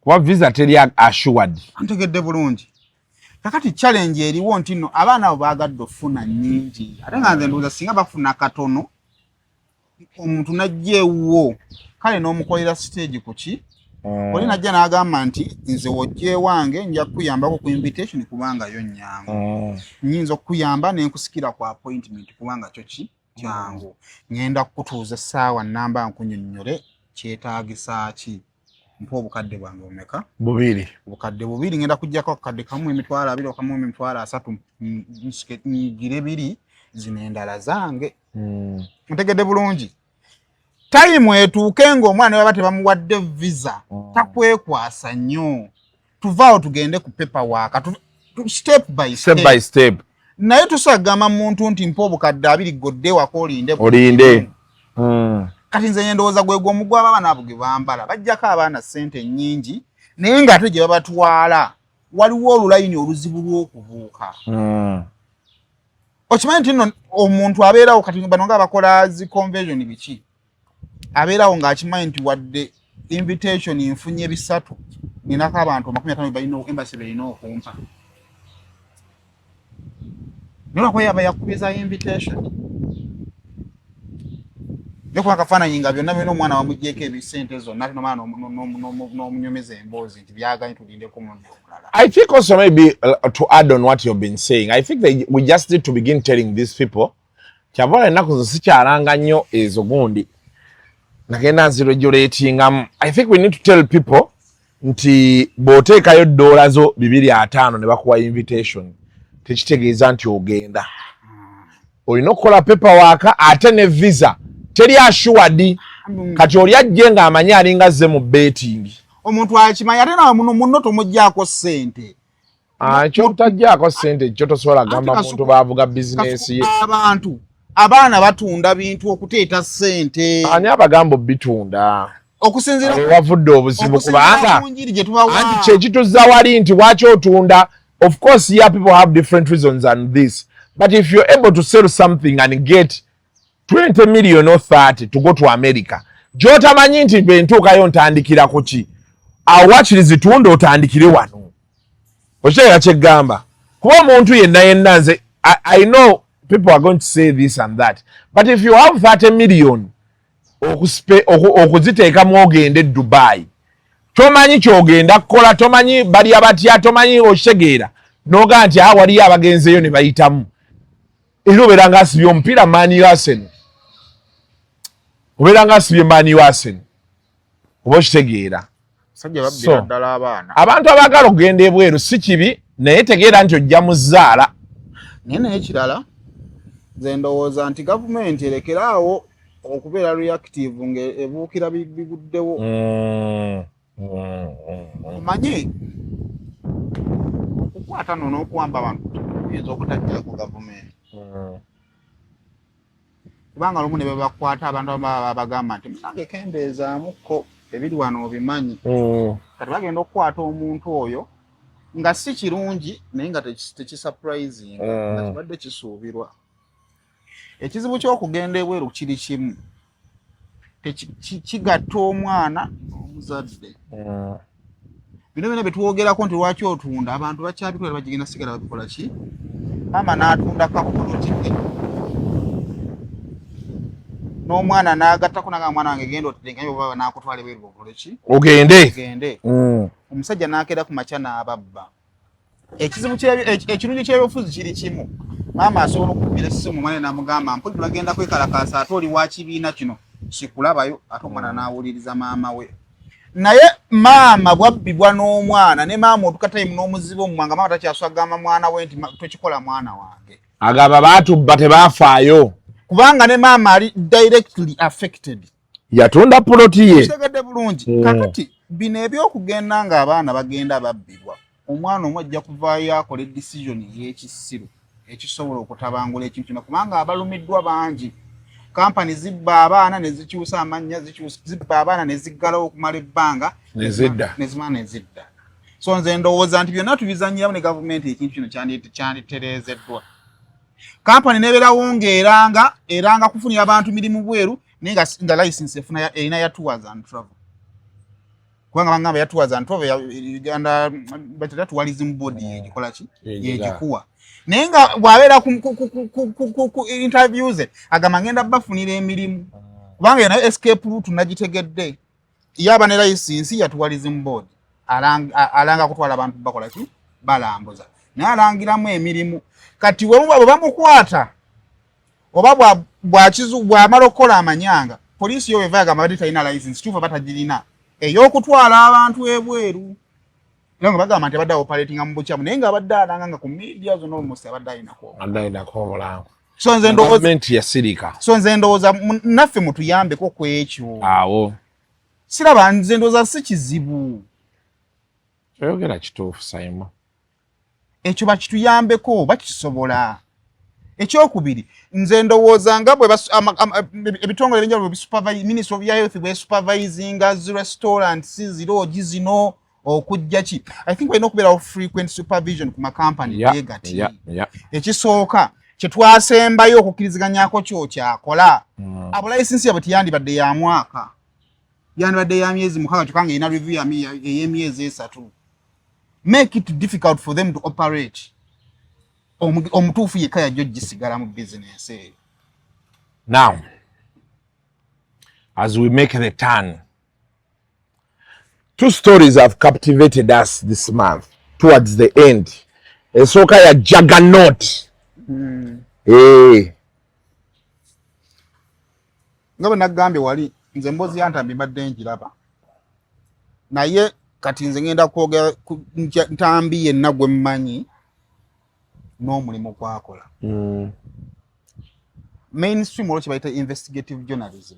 kuba visa teri assured antegedde bulungi kakati challenge eriwo nti no abaana abo baagadde ofuna nnyingi ate nga nze ndowooza singa bafuna katono omuntu najjeewo kale n'omukolera stage ku ki oli najja n'agamba nti nze wojje wange nja kukuyambako ku invitation kubanga yo nnyangu nnyinza okukuyamba ne nkusikira ku appointment kubanga kyo ki kyangu ngenda kukutuuza essaawa nnamba nkunnyonnyole kyetaagisa ki mpa obukadde bwange bumeka obukadde 2 ngenda kuggyako akakadde kamu emitwalo 2 okamu emitwalo 3 ngire 2 zino endala zange ntegedde bulungi time etuuke ng'omwana baba tebamuwadde visa takwekwasa nnyo tuvaawo tugende ku paperwork step by step naye tusagamba muntu nti mpa obukadde 2 godde wako olinde kati nze ndowooza gwe gw'omugwa abaana abo ge bambala bajjako abaana ssente nnyingi naye ng'ate gye babatwala waliwo olulayini oluzibu lw'okubuuka okimanyi nti nno omuntu abeerawo kati bano nga bakola zi conversion biki abeerawo ng'akimanyi nti wadde invitation nfunye 3 ninako abantu 50 balina embassy balina okumpa nolwako yaba yakubiza invitation yokuba kafaananyi nga byonna byonna omwana wamuggyeko ebisente zonna ate nomwana n'omunyomeza emboozi nti byaganye tulindeko omundi omulala. I think also maybe to add on what you've been saying, I think that we just need to begin telling these people kyavola ennaku zo sikyalanga nnyo ezo gundi nagenda nziregulatingamu. I think we need to tell people nti bw'oteekayo $2 zo 250 ne bakuwa invitation tekitegeeza nti ogenda. Olina okukola paperwork ate ne visa teri assured kati oli ajje ng'amanyi alinga azze mu betting. Omuntu akimanyi ate nawe muno tomuggyako ssente. Kyotajjaako ssente kyo tosobola gamba muntu baavuga bizinesi ye. Abaana batunda bintu okuteeta ssente. Ani abagamba bitunda? Okusinziira wavudde obuzibu kubanga anti kyekituzza wali nti waki otunda. Of course, here people have different reasons than this. But if you're able to sell something and get 20 million or 30 to go to America, gy'otamanyi nti bentuukayo ntandikira ku ki? Awakiri zitunda otandikire wano. Okyera kyegamba. Kuba omuntu yenna nze, I know people are going to say this and that. But if you have 30 million okuziteekamu ogende Dubai, tomanyi kyogenda kukola, tomanyi bali abatya, tomanyi okitegeera noga nti waliyo abagenzeeyo ne bayitamu era obeera nga asibye omupiira maani Arsenal, obeera nga asibye maani Arsenal oba okitegeera. Abantu abaagala okugenda ebweru si kibi naye tegeera nti ojja mu zzaala. Naye ekirala nze ndowooza nti gavumenti erekeraawo okubeera reactive ng'ebuukira biguddewo. Omanyi okukwata nno n'okuwamba abantu oyinza okutajjako gavumenti kubanga lumu ne bebakwata abantu abagamba nti musange kendeezaamuko ebiri wano obimanyi kati bagenda okukwata omuntu oyo nga si kirungi naye nga tekisurprisinga nga kibadde kisuubirwa. Ekizibu ky'okugenda ebweru kiri kimu kigatta omwana omuzadde. Bino byonna betwogerako nti lwaki otunda abantu bakyabikola bagigenda sigala babikola ki? Maama n'atunda kakuloti n'omwana n'agattako naga mwana wange genda otenga yo baba n'akutwala ebweru okole ki? Ogende. Omusajja n'akeera ku makya n'ababba. Ekizibu ekirungi ky'ebyobufuzi kiri kimu. Maama asobola okukubira essimu omwana n'amugamba mpulira bagenda kwekalakaasa ate oli wa kibiina kino kikulabayo ate omwana n'awuliriza maama we. Naye maama bwabbibwa n'omwana ne maama otuka time n'omuzibu omwanga maama takyaswagamba mwana we nti tokikola mwana wange. Agaba baatubba tebaafaayo. Kubanga ne maama ali directly affected. Yatunda puloti ye. Kitegedde bulungi. Kakati bino ebyokugenda ng'abaana bagenda babbibwa. Omwana omwe ajja kuvaayo akola decision y'ekisiru ekisobola okutabangula ekintu kino kubanga abalumiddwa bangi. Kampani zibba abaana ne zikyusa amannya zibba abaana ne ziggalawo okumala ebbanga nezidda. So nze ndowooza nti byonna tubizannyiramu ne gavumenti ekintu kino kyanditereezeddwa. Kampani nebeerawo ng'eranga kufunira abantu mirimu bweru naye nga license erina ya tours and travel. Kubanga bangamba ya tours and travel Uganda batera tourism board yegikola ki? Yegikuwa. Naye nga bw'abeera ku interviews agamba ngenda bafunira emirimu kubanga yena escape route nagitegedde yaba ne license ya tourism board alanga kutwala abantu bakola ki? Balambuza naye alangiramu emirimu. Kati we bamukwata oba bw'amala okukola amanyanga poliisi yo eva yagamba badde talina license tuufa batagirina ey'okutwala abantu ebweru era nga bagamba nti abadde operatinga mu bukyamu naye nga abadde alanga nga ku media zonna almost abadde alinako omulango so nze ndowooza naffe mutuyambeko ku ekyo awo siraba nze ndowooza si kizibu oyogera kituufu Saymore ekyo bakituyambeko bakisobola ekyokubiri nze ndowooza nga bwe ebitongole ebyenjawulo Ministry of Health bwe supervisinga zi restaurants zirogi zino okujja ki I think walina okubeerawo frequent supervision ku makampani gati ekisooka kyetwasembayo okukkiriziganyako kyo kyakola abo license yabwe tiyandibadde ya mwaka yandibadde ya myezi 6 kyokka nga erina review ey'emyezi 3 make it difficult for them to operate omutuufu yekka yajja ogisigala mu business eyo. Now as we make the turn, 2 stories have captivated us this month towards the end. Esooka ya Juggernaut. nga bwe nagambye wali nze emboozi yantambi mbadde njiraba naye kati nze ngenda kwogera ntambi yenna gwe mmanyi n'omulimu gwakola mainstream olwo kyebayita investigative journalism.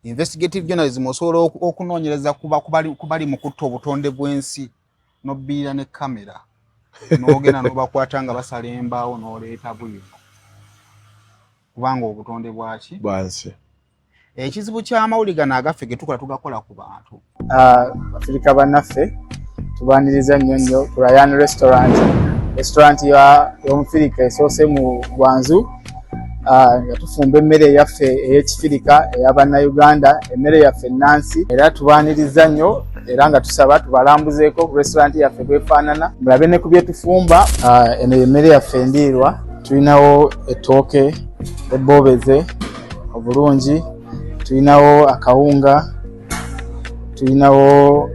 Investigative journalism osobola okunoonyereza kubali mu kutta obutonde bw'ensi n'obbiira ne kamera n'ogenda n'obakwata nga basala embaawo n'oleeta bwino kubanga obutonde bwaki bwansi. Ekizibu ky'amawulire gano agaffe ge tukola tugakola ku bantu Afirika bannaffe tubaaniriza nnyo ku Ryan restaurant y'Omufirika esoose mu Bwanzu nga tufumba emmere yaffe ey'Ekifirika ey'Abannayuganda emmere yaffe ennansi era tubaaniriza nnyo era nga tusaba tubalambuzeeko ku restaurant yaffe bwefaanana mulabe ne ku bye tufumba. Eno emmere yaffe endiirwa tulinawo ettooke ebbobeze obulungi tulinawo akawunga tulinawo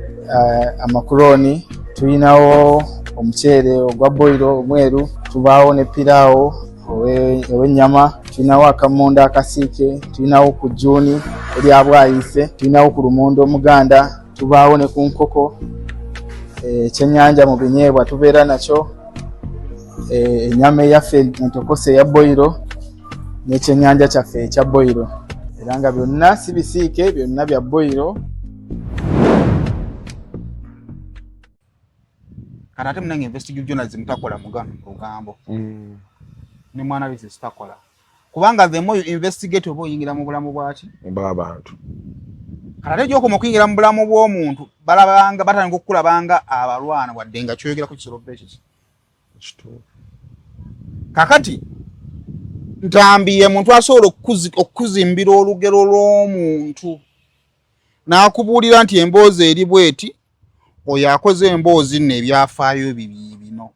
amakuroni tulinawo omuceere ogwa boiro omweru tubaawo ne piraawo ow'ennyama tulinawo akamunda akasiike tulinawo ku jjuuni erya bwayise tulinawo ku lumonde omuganda tubaawo ne ku nkoko ekyennyanja mu binyeebwa tubeera nakyo ennyama eyaffe entokose eya boiro n'ekyennyanja kyaffe ekya boiro era nga byonna si bisiike byonna bya boiro. kati ate munange investigative journalism takola mugano lugambo ne mwana bizinesi takola kubanga the more you investigate oba oyingira mu bulamu bwaki bw'abantu kati ate gy'okoma okuyingira mu bulamu bw'omuntu balabanga batandika okukulabanga abalwana wadde nga kyoyogerako kisobodde ekiki kakati ntambiye muntu asobola okuzimbira olugero lw'omuntu n'akubuulira nti emboozi eri bweti oyo akoze emboozi nno ebyafaayo bino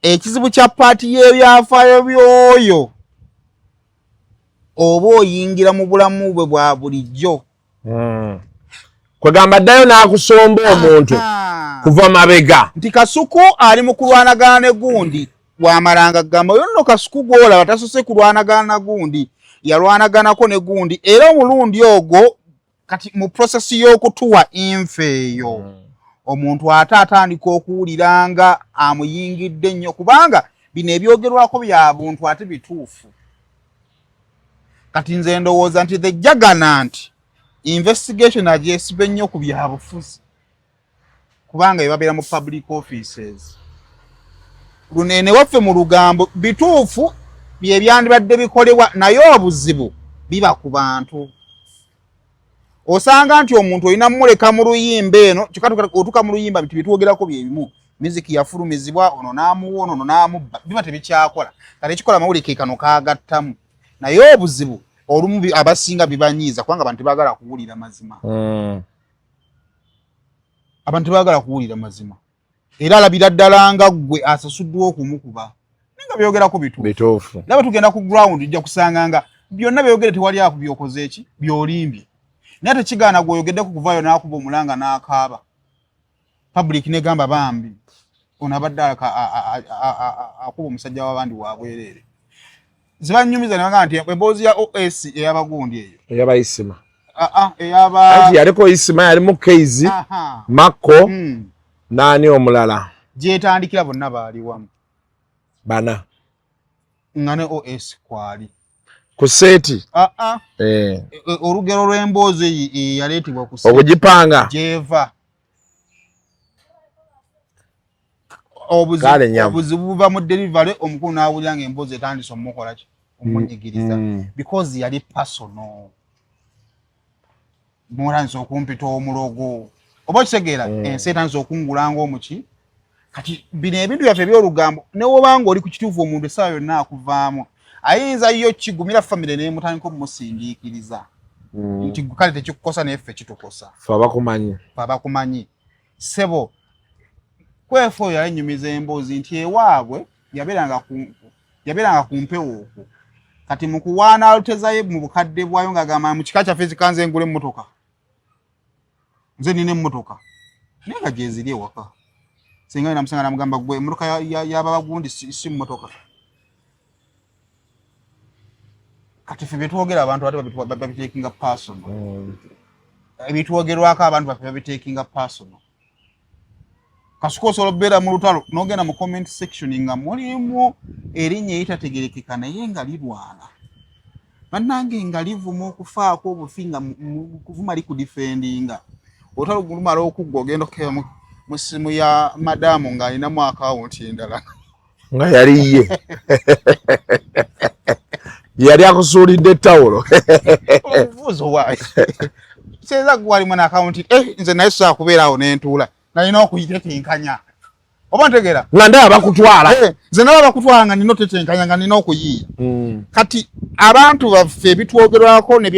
ekizibu kya paati y'ebyafaayo by'oyo oba oyingira mu bulamu bwe bwa bulijjo kwegamba ddayo n'akusomba omuntu kuva mabega nti kasuku ali mu kulwanagana ne gundi bw'amalanga gamba oyo nno kasuku gw'olaba tasose kulwanagana na gundi yalwanaganako ne gundi era omulundi ogwo kati mu prosesi y'okutuwa enfa eyo omuntu ate atandika okuwuliranga amuyingidde ennyo kubanga bino ebyogerwako bya buntu ate bituufu kati nze ndowooza nti the Juggernaut investigation agyesibe nnyo ku byabufuzi kubanga ebabeera mu public offices lunene waffe mu lugambo bituufu bye byandibadde bikolebwa naye obuzibu biba ku bantu osanga nti omuntu olina muleka mu luyimba eno otuka mu luyimba biti bitwogerako bye bimu miziki yafulumizibwa ono n'amuwona ono n'amubba biba tebikyakola kale ekikola amawulire ke kano kaagattamu naye obuzibu olumu abasinga bibanyiiza kubanga abantu tebaagala kuwulira mazima abantu tebaagala kuwulira mazima era alabira ddala nga ggwe asasuddwa okumukuba nga byogerako bituufu laba tugenda ku ground ojja kusanga nga byonna byogere tewali ako byokoze eki byolimbye naye tekigaana gw'oyogeddeko kuvaayo n'akuba omulanga n'akaaba public negamba bambi ono abadde akuba omusajja w'abandi wa bwereere zibanyumiza ne bagamba nti emboozi ya OS eyabagundi eyo eyabayisima eyaba anti yaliko isima yalimu Keizi Mako nani omulala gyetandikira bonna baali wamu bana nga ne OS kwali ku seeti olugero lw'emboozi yaleetebwa ku seeti okugipanga gyeva obuzibu buva mu delivery omukulu n'awulira nga emboozi etandise omukola ki omunyigiriza because yali personal mutandise okumpita omulogo oba okitegeera ensi etandise okungula ng'omuki kati bino ebintu byaffe ebyolugambo newobanga oli ku kituufu omuntu essaawa yonna akuvaamu ayinza yo kigumira famire nemutandika okumusindiikiriza nti kale tekikukosa naye ffe kitukosa fe abakumanyi sebo kwefe oyo yalenyumiza emboozi nti ewaabwe yabeeranga ku mpewo okwo kati mu kuwaana alutezayo mu bukadde bwayo ng'agamba mu kika kyaffe zikanze ngule emmotoka nze nina emmotoka naye nga gyeziri ewaka singa ina musanga namugamba gwe emmotoka y'ababagundi si mmotoka kati ffe byetwogera abantu ate babiteekinga personal ebitwogerwako abantu baffe babiteekinga personal kasuka osobola okubeera mu lutalo n'ogenda mu comment section nga mulimu erinnya eritategerekeka naye nga lirwana bannange nga livuma okufaako obufi nga kuvuma likudifendinga olutalo lumala okuggwa ogenda okukeba mu ssimu ya madamu ng'alinamu akawunti endala nga yaliye yali akusuulidde ettawulo obuuzo waayi kyeza gwalimu n'akawunti nze naye saakubeeraawo n'entuula nalina okuyitetenkanya oba ntegera nga ndaba bakutwala nze naba bakutwala nga nina otetenkanya nga nina okuyiiya kati abantu baffe ebitwogerwako ne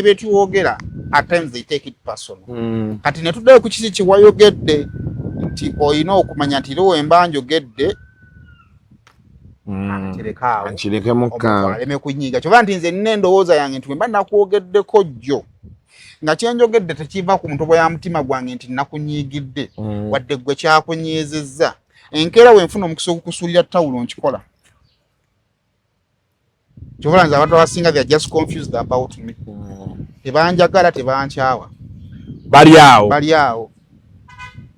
byetwogera at times they take it personal kati ne tuddayo ku kiki kiwayogedde nti olina okumanya nti liwo emba njogedde aleme kunyiiga kyova nti nze nina endowooza yange nti wemba nakwogeddeko jjo nga kyenjogedde tekiva ku ntobo ya mutima gwange nti nakunyiigidde wadde gwe kyakunyiizizza enkeera wenfuna omukisa okukusuulira ttawulo nkikola kyova nze abantu abasinga they are just confused about me tebanjagala tebankyawa bali awo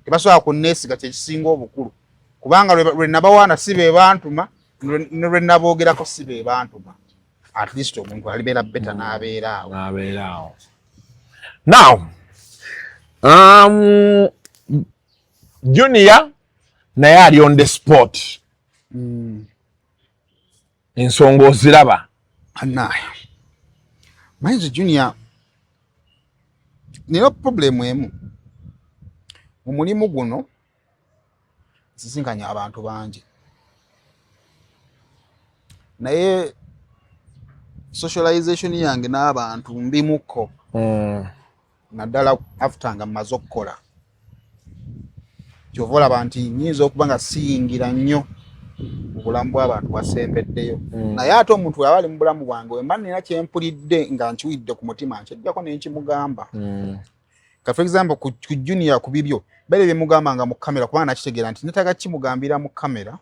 tebasobola kunneesiga kyekisinga obukulu kubanga lwe nabawaana si be bantuma lwe naboogerako si be bantuma at least omuntu alibeera beta n'abeeraawo now Junior naye ali on the spot ensonga oziraba anaya manzi Junior nina problem emu omulimu guno sisinkanya abantu bangi naye socialization yange n'abantu mbimuko naddala after nga mmaze okukola kyova olaba nti nyinza okuba nga siyingira nnyo mu bulamu bw'abantu bwasembeddeyo naye ate omuntu aba ali mu bulamu bwange wemba nina kyempulidde nga nkiwidde ku mutima nkyejjako nenkimugamba ka for example ku Junior ku bibyo bale byemugamba nga mu kamera kubanga nakitegeera nti netaga kimugambira mu kamera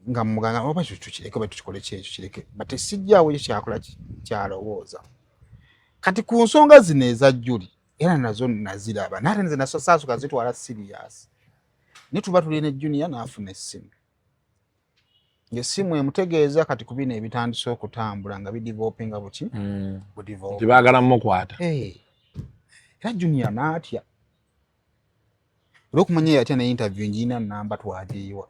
nga muganga oba tukireke bwe tukikole kyekyo kireke bate sijjaawo ekyo kyakola kyalowooza kati ku nsonga zino eza Juli era nazo naziraba nate nze nasaasuka zitwala serious ne tuba tuli ne Junior n'afuna essimu ng'essimu emutegeeza kati ku bino ebitandise okutambula nga bidevelopinga buki tibaagala mukwata era Junior n'atya olw'okumanya yatya ne interview njina namba twagiyiwa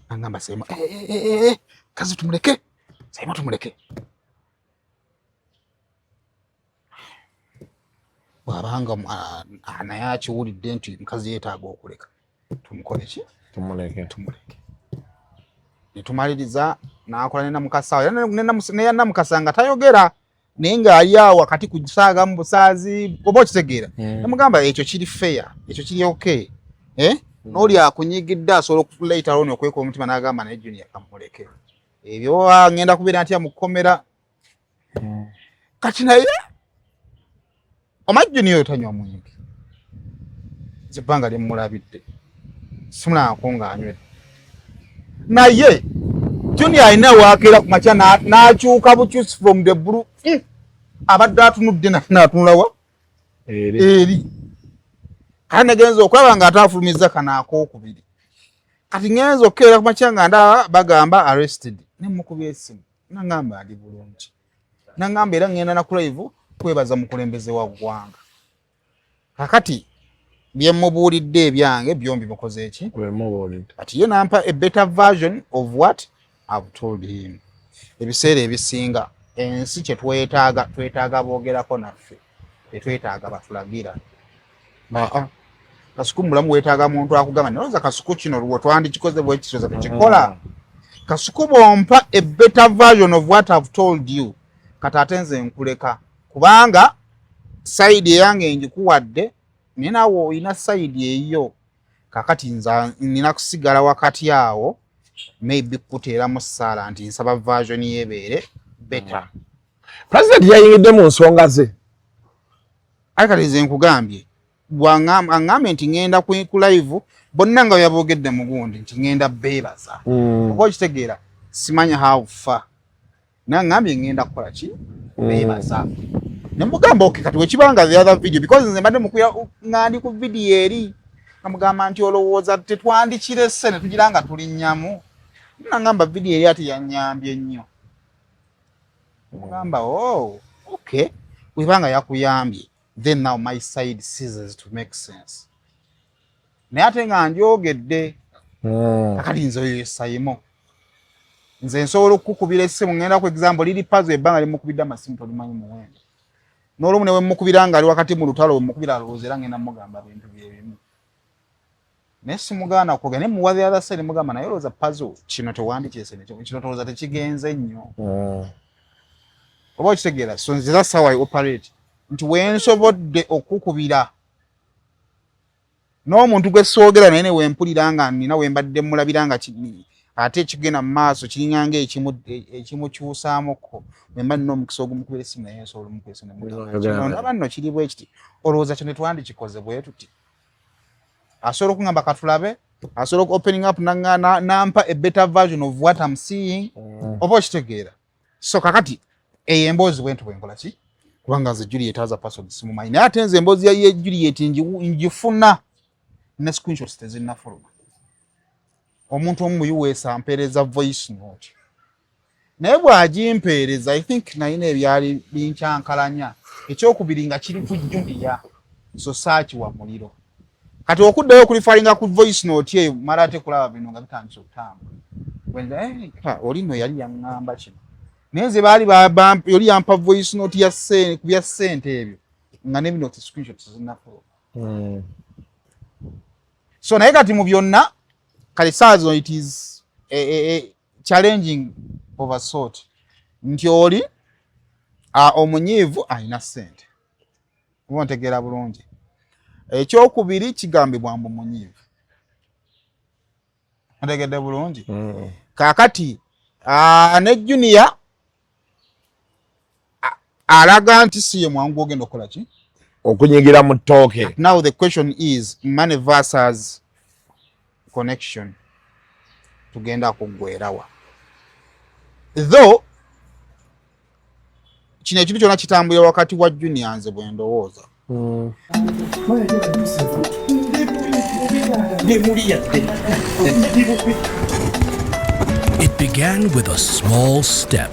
angamba Saymore kazi tumuleke Saymore tumuleke bwabanga naye akiwulidde nti mukazi yeetaaga okuleka tumukole ki tumuleke netumaliriza n'akola ne namukasa ne namukasa nga tayogera naye ng'ali awo wakati kusaaga mu busaazi oba okitegeera namugamba ekyo kiri fair ekyo kiri okay n'oli akunyigidde asobola okulaita loni okweka omutima n'agamba naye Junior kamuleke ebyo ngenda kubeera ntya mu kkomera kati naye omanyi Junior tanywa mwenge ebbanga lyemmulabidde simulabako ng'anywedde naye Junior alina wakeera ku makya n'akyuka bukyusi from the blue abadde atunudde n'atunulawa eri kati negenza okulaba nga ataafulumiza kana akookubiri kati ngenza okukeera ku makya nga ndaba bagamba arrested nemukubya essimu nangamba ali bulungi nangamba era ngenda na live kwebaza mukulembeze wa ggwanga kakati byemubuulidde ebyange byombi mukoze eki ati ye nampa a better version of what I've told him ebiseera ebisinga ensi kye twetaaga boogerako naffe tetwetaaga batulagira kasuku mulamu weetaaga muntu akugamba nolowooza kasuku kino lwe twandikikoze bwe kisoza tukikola kasuku bwompa a better version of what I've told you kati ate nze nkuleka kubanga sayidi eyange ngikuwadde naye naawe olina sayidi eyo kakati nina kusigala wakati awo maybe kuteeramu ssaala nti nsaba version yebeere better. President yayingidde mu nsonga ze kati nze nkugambye bw'aŋŋambye nti ŋŋenda ku live bonna nga yaboogedde mu gundi nti ŋŋenda beebaza oba okitegeera simanya how far naye ŋŋambye ŋŋenda kukola ki beebaza ne mugamba okay kati wekibanga the other video because nze mbadde mukuya ŋŋandi ku video eri namugamba nti olowooza tetwandikire sse ne tugira nga tulinnyamu naŋŋamba video eri ati yannyambye nnyo mugamba okay webanga yakuyambye then now my side ceases to make sense naye ate nga ndyogedde kakati nze oyo Saymore nze nsobola okukukubira essimu ngenda ku example liri puzzle ebbanga limukubidde amasimu tolimanyi muwendo n'olumu ne wemukubira nga ali wakati mu lutalo wemukubira alowooza era ngenda mugamba bintu byebimu naye simugaana okugenda naye muwa the other side mugamba naye olowooza puzzle kino tewandikyese kino tolowooza tekigenze nnyo oba okitegeera so nze that's how I operate nti wensobodde okukubira n'omuntu gwe soogera naye ne wempulira nga nina wembadde mulabira nga ate ekigenda mu maaso kiringanga ekimukyusaamuko wemba nina omukisa ogumukubira essimu naye nsobola omukubira essimu ndaba nno kiri bwe kiti olowooza kino twandikikoze bwe tuti asobola okungamba katulabe asobola oku opening up nampa a better version of what I'm seeing oba okitegeera so kakati eyo emboozi bwentu bwenkola ki kubanga nze Juliet aza password simumanyi naye ate nze emboozi ya Juliet njifuna ne screenshots tezinnafuluma omuntu omu US ampeereza voice note naye bw'agimpeereza I think nayina ebyali binkyankalanya ekyokubiri nga kiri ku Julia so saaki wa muliro kati okuddayo kulifalinga ku voice note eyo mala ate kulaba bino nga bitandise okutamba oli nno yali yaŋŋamba kino naye nze baali yoli yampa voice note ya ku bya ssente ebyo nga ne bino screenshots zinnafuluma so naye kati mu byonna kale saazo it is a challenging of a sort nti oli omunyiivu alina ssente oba ntegeera bulungi ekyokubiri kigambibwa mbu munyiivu ntegedde bulungi kaakati ne Junior alaga nti siye mwangu ogenda okukola ki okunyigira mu ttooke now the question is money versus connection tugenda kuggwerawa though kino ekintu kyonna kitambulira wakati wa Junior nze bwe ndowooza It began with a small step,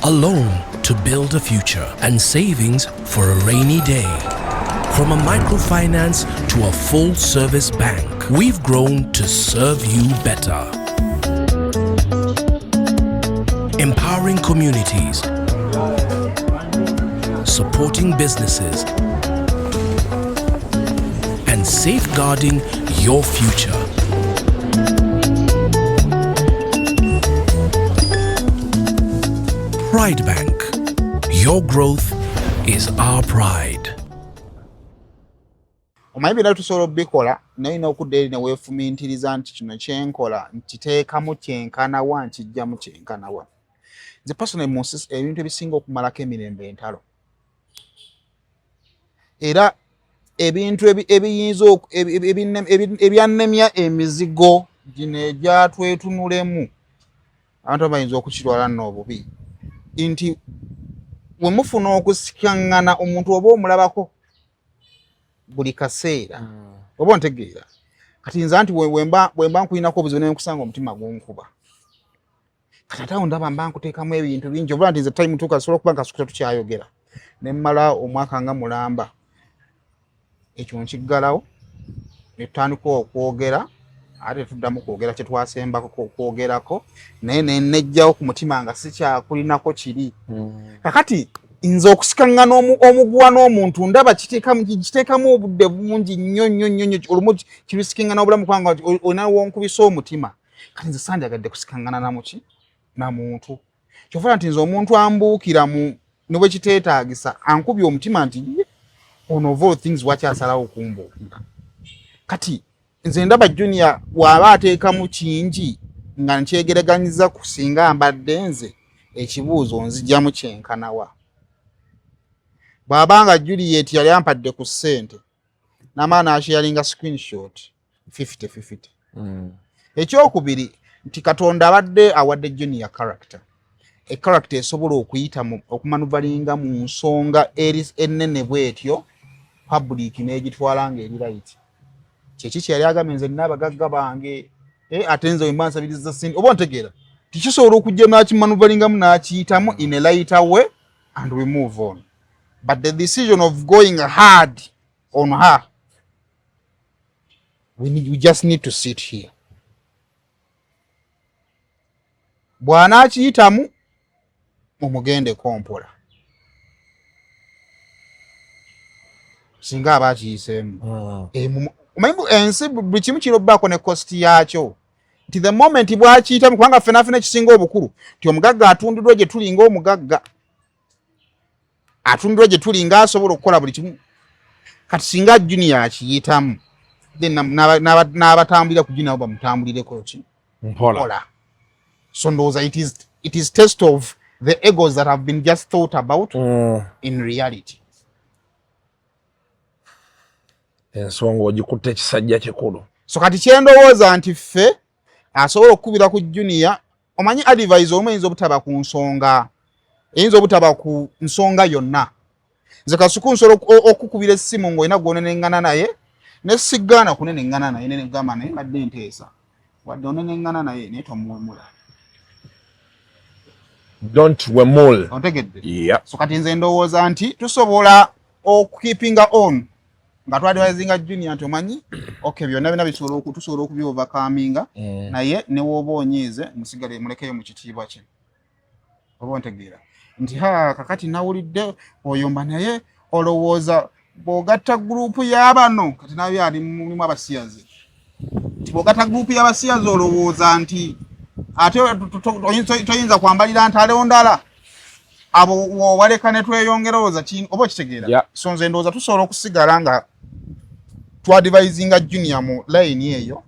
a loan to build a future and savings for a rainy day. From a microfinance to a full-service bank, we've grown to serve you better. Empowering communities, supporting businesses, and safeguarding your future. Pride Bank. Your growth is our pride. omanyi bino tusobola obikola naye n'okudda eri ne weefumintiriza nti kino kyenkola nkiteekamu kyenkanawa nkijjamu kyenkanawa nze personally mu ebintu ebisinga okumalako emirembe entalo era ebintu ebiyinza ebyannemya emizigo gino egyatwetunulemu abantu bayinza okukirwala n'obubi nti we mufuna okusikangana omuntu oba omulabako buli kaseera oba ontegeera kati nza nti wemba nkulinako obuzibu nenkusanga omutima gunkuba kati ate awo ndaba mba nkuteekamu ebintu bingi obula nti nze time tuuka sobola okuba nkasukuta tukyayogera ne mmala omwaka nga mulamba ekyo nkiggalawo ne tutandika okwogera ate tuddamu kwogera kye twasembako kwogerako naye nejjawo ku mutima nga sikyakulinako kiri kakati nze okusikangana omuguwa n'omuntu ndaba kiteekamu obudde bungi nnyo olumu kibisikingana obulamu kubanga olina wonkubisa omutima kati nze sandyagadde kusikangana namuki na muntu kyofuna nti nze omuntu ambuukira ne bwe kiteetaagisa ankubye omutima nti ono of all things wakyasalawo kumbuukira kati nze ndaba Junior waba ateekamu kingi nga nkyegereganyiza kusinga mbadde nze ekibuuzo nzijjamu kyenkanawa bw'abanga Juliet yali ampadde ku ssente n'amaana asharinga screenshot 50-50 ekyokubiri nti Katonda abadde awadde Junior character character esobola okuyita okumanuvalinga mu nsonga ennene bwetyo public n'egitwala ng'eri right kyeki kyali agambye nze nina abagagga bange ate nze wemba nsabiriza sente oba ontegeera tikisobola okujja n'akimanuvalingamu n'akiyitamu in a lighter way and we move on. But the decision of going hard on her, we just need to sit here. Bwana akiyitamu omugende kompola singa abakiyiseemu omanyi ensi buli kimu kino bbaako ne kosti yaakyo nti the moment bwakiyitamu kubanga ffenafena ekisinga obukulu nti omugagga atundiddwa gye tulinga omugagga atundiro gye tulinga asobola okukola buli kimu kati singa Junior akiyitamu then n'abatambulira ku Junior bamutambulireko ki mpola so ndowooza it is test of the egos that have been just thought about in reality. Ensonga ogikutte ekisajja kikulu so kati kyendowooza nti ffe asobola okukubira ku Junior omanyi advise omuyinza obutaba ku nsonga eyinza obutaba ku nsonga yonna nze Kasuku nsobola okukubira essimu ng'olina gw'onenengana naye ne sigaana kunenengana naye ne negamba naye mbadde nteesa wadde onenengana naye naye tomuwemula don't wemul ontegedde yeah. So kati nze ndowooza nti tusobola okukeepinga on nga twadvisinga Junior nti omanyi okay byonna bina tusobola okubyovakaminga naye ne wooba onyiize musigale mulekeyo mu kitiibwa kye oba ontegeera nti kakati nawulidde oyomba naye olowooza bw'ogatta gurupu y'abano kati nabyo ali mulimu abasiyazi nti bw'ogatta gurupu y'abasiyazi olowooza nti ate toyinza kwambalira ntalewo ndala abo waleka ne tweyongerooza oba okitegeera so nze ndowooza tusobola okusigala nga twadvisinga Junior mu layini eyo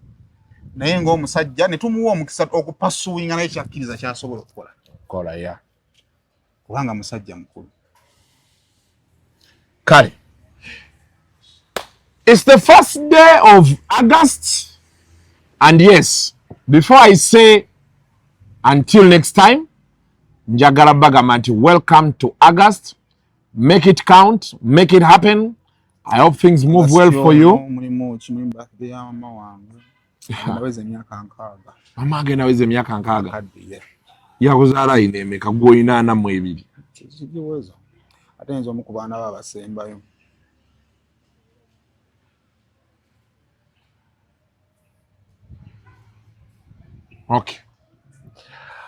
naye ng'omusajja ne tumuwa omukisa okupasuwinga naye kyakkiriza kyasobola okukola ya kubanga musajja mukulu kale it's the first day of August and yes before I say until next time njagala bagamba nti welcome to August, make it count, make it happen. I hope things move well for you. Mama agenda aweza emyaka nkaaga yakuzaala ine emeka gw'olina 42 kikiweza ate nze omu ku baana b'abasembayo okay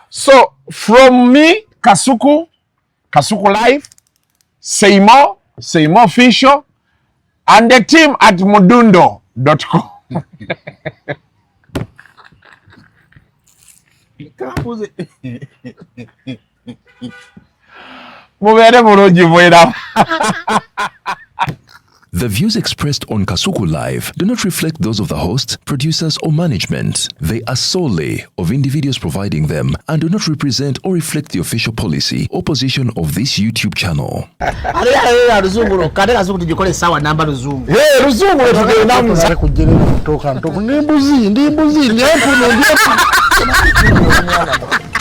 so from me Kasuku Live, Saymore official and the team at mudundo.com mubeere bulungi bwera The views expressed on Kasuku Live do not reflect those of the host, producers, or management. They are solely of individuals providing them and do not represent or reflect the official policy or position of this YouTube channel.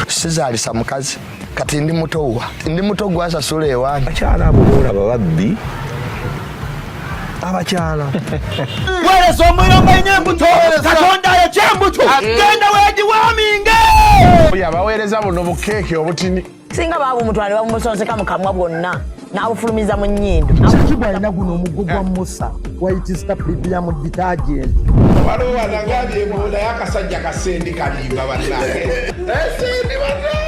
Sizalisa mukazi kati ndi muto gwasasula ewange abakyala abo boolaba babbi abakyala weereza omuliro ng'olina embuto katonda ayokya embuto genda weegiwaaminge yabaweereza buno bukeeke obutini singa baabumutwale bamumusonseka mu kamwa bwonna n'abufulumiza mu nnyindo kibwa alina guno omuggo gwa musa wayitista bibiliamu detergent waliwo wanagambye ebola y'akasajja kasendi kalimba bannange esendi bannange